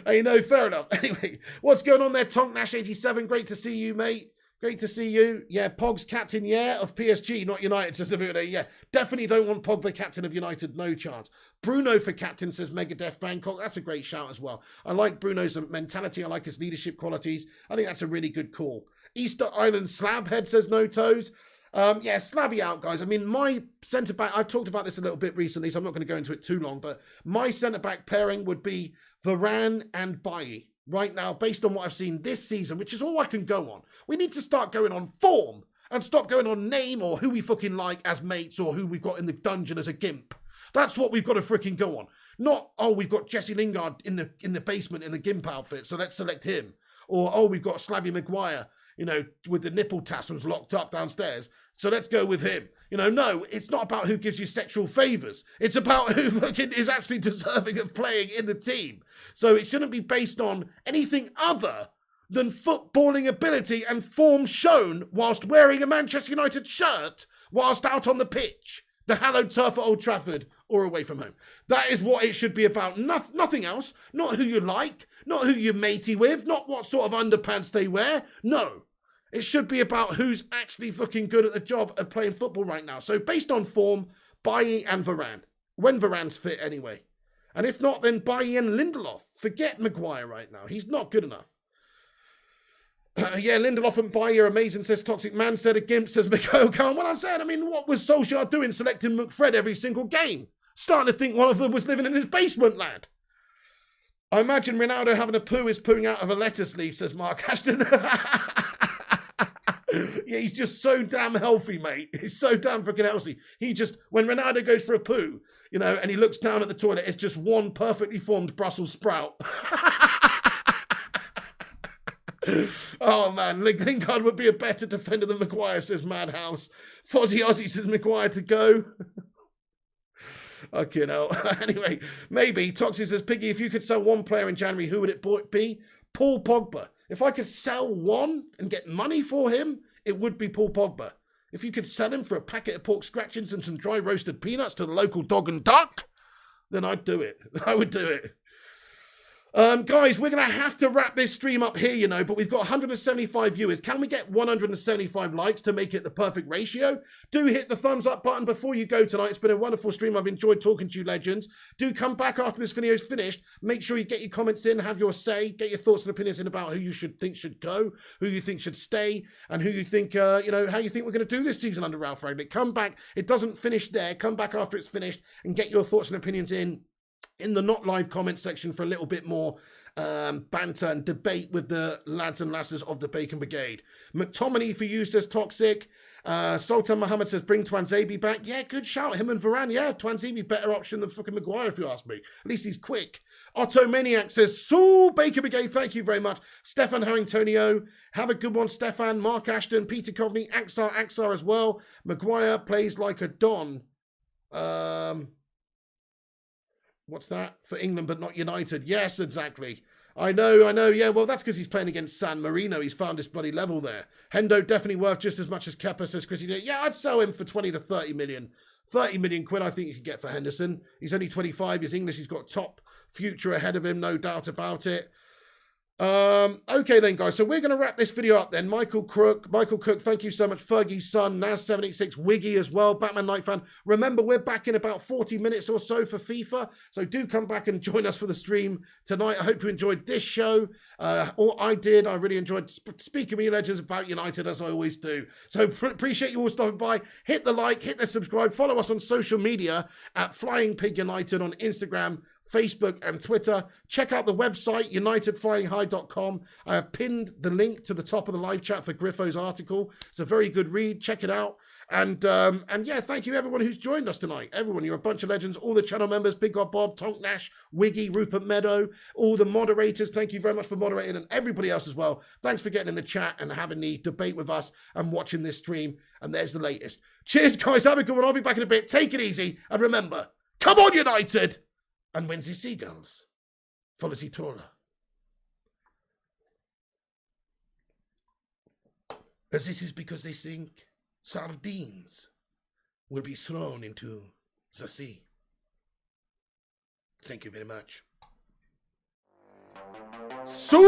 Hey, no, fair enough. Anyway, what's going on there, Tonk Nash 87? Great to see you, mate. Great to see you. Yeah, Pog's captain, yeah, of PSG, not United, says the video. Yeah, definitely don't want Pogba captain of United, no chance. Bruno for captain, says Megadeth Bangkok. That's a great shout as well. I like Bruno's mentality. I like his leadership qualities. I think that's a really good call. Easter Island Slabhead, says No Toes. Yeah, slabby out, guys. I mean, my centre-back, I've talked about this a little bit recently, so I'm not going to go into it too long, but my centre-back pairing would be Varane and Bailly. Right now, based on what I've seen this season, which is all I can go on. We need to start going on form and stop going on name or who we fucking like as mates or who we've got in the dungeon as a gimp. That's what we've got to freaking go on. Not, oh, we've got Jesse Lingard in the basement in the gimp outfit, so let's select him. Or, oh, we've got Slabby Maguire, you know, with the nipple tassels locked up downstairs. So let's go with him. No, it's not about who gives you sexual favours. It's about who fucking is actually deserving of playing in the team. So it shouldn't be based on anything other than footballing ability and form shown whilst wearing a Manchester United shirt whilst out on the pitch, the hallowed turf at Old Trafford or away from home. That is what it should be about. Nothing else. Not who you like, not who you're matey with, not what sort of underpants they wear. No. It should be about who's actually fucking good at the job of playing football right now. So based on form, Bailly and Varane. When Varane's fit anyway. And if not, then Bailly and Lindelof. Forget Maguire right now. He's not good enough. Yeah, Lindelof and Bailly are amazing, says Toxic Man. Said a gimp, says Miko Khan. Well, I'm saying, what was Solskjaer doing selecting McFred every single game? Starting to think one of them was living in his basement, lad. I imagine Ronaldo having a poo is pooing out of a lettuce leaf, says Mark Ashton. Yeah, he's just so damn healthy, mate. He's so damn freaking healthy. When Ronaldo goes for a poo, and he looks down at the toilet, it's just one perfectly formed Brussels sprout. Oh, man. Lingard would be a better defender than Maguire, says Madhouse. Fozzie Ozzy says Maguire to go. Okay, no. Anyway, maybe. Toxic says, Piggy, if you could sell one player in January, who would it be? Paul Pogba. If I could sell one and get money for him, it would be Paul Pogba. If you could sell him for a packet of pork scratchings and some dry roasted peanuts to the local dog and duck, then I'd do it. I would do it. Guys, we're going to have to wrap this stream up here, but we've got 175 viewers. Can we get 175 likes to make it the perfect ratio? Do hit the thumbs up button before you go tonight. It's been a wonderful stream. I've enjoyed talking to you, legends. Do come back after this video is finished. Make sure you get your comments in, have your say, get your thoughts and opinions in about who you think should go, who you think should stay, and who you think, how you think we're going to do this season under Ralf Rangnick. Come back. It doesn't finish there. Come back after it's finished and get your thoughts and opinions in the not live comment section for a little bit more banter and debate with the lads and lasses of the Bacon Brigade. McTominay for you, says Toxic. Sultan Muhammad says, bring Twanzebe back. Yeah, good shout. Him and Varane. Yeah, Twanzebe, better option than fucking Maguire, if you ask me. At least he's quick. Otto Maniac says, Saul Bacon Brigade, thank you very much. Stefan Harringtonio, have a good one, Stefan. Mark Ashton, Peter Coveney, Axar as well. Maguire plays like a Don. What's that? For England, but not United. Yes, exactly. I know. Yeah, well, that's because he's playing against San Marino. He's found his bloody level there. Hendo definitely worth just as much as Kepa, says Chrissy. Yeah, I'd sell him for 20 to 30 million. 30 million quid, I think you could get for Henderson. He's only 25. He's English. He's got top future ahead of him, no doubt about it. Okay then, guys, so we're going to wrap this video up then. Michael Cook, thank you so much. Fergie's son, Naz786, Wiggy as well, Batman Night Fan. Remember, we're back in about 40 minutes or so for FIFA, so do come back and join us for the stream tonight. I hope you enjoyed this show. I did. I really enjoyed speaking with you legends about United, as I always do. So appreciate you all stopping by. Hit the like, hit the subscribe, follow us on social media at Flying Pig United on Instagram, Facebook and Twitter. Check out the website, unitedflyinghigh.com. I have pinned the link to the top of the live chat for Griffo's article. It's a very good read. Check it out. And yeah, thank you everyone who's joined us tonight. Everyone, you're a bunch of legends. All the channel members, Big God Bob, Tonk Nash, Wiggy, Rupert Meadow, all the moderators. Thank you very much for moderating, and everybody else as well. Thanks for getting in the chat and having the debate with us and watching this stream. And there's the latest. Cheers, guys. Have a good one. I'll be back in a bit. Take it easy. And remember, come on, United! And when's the seagulls? Follow the taller. As this is because they think sardines will be thrown into the sea. Thank you very much. So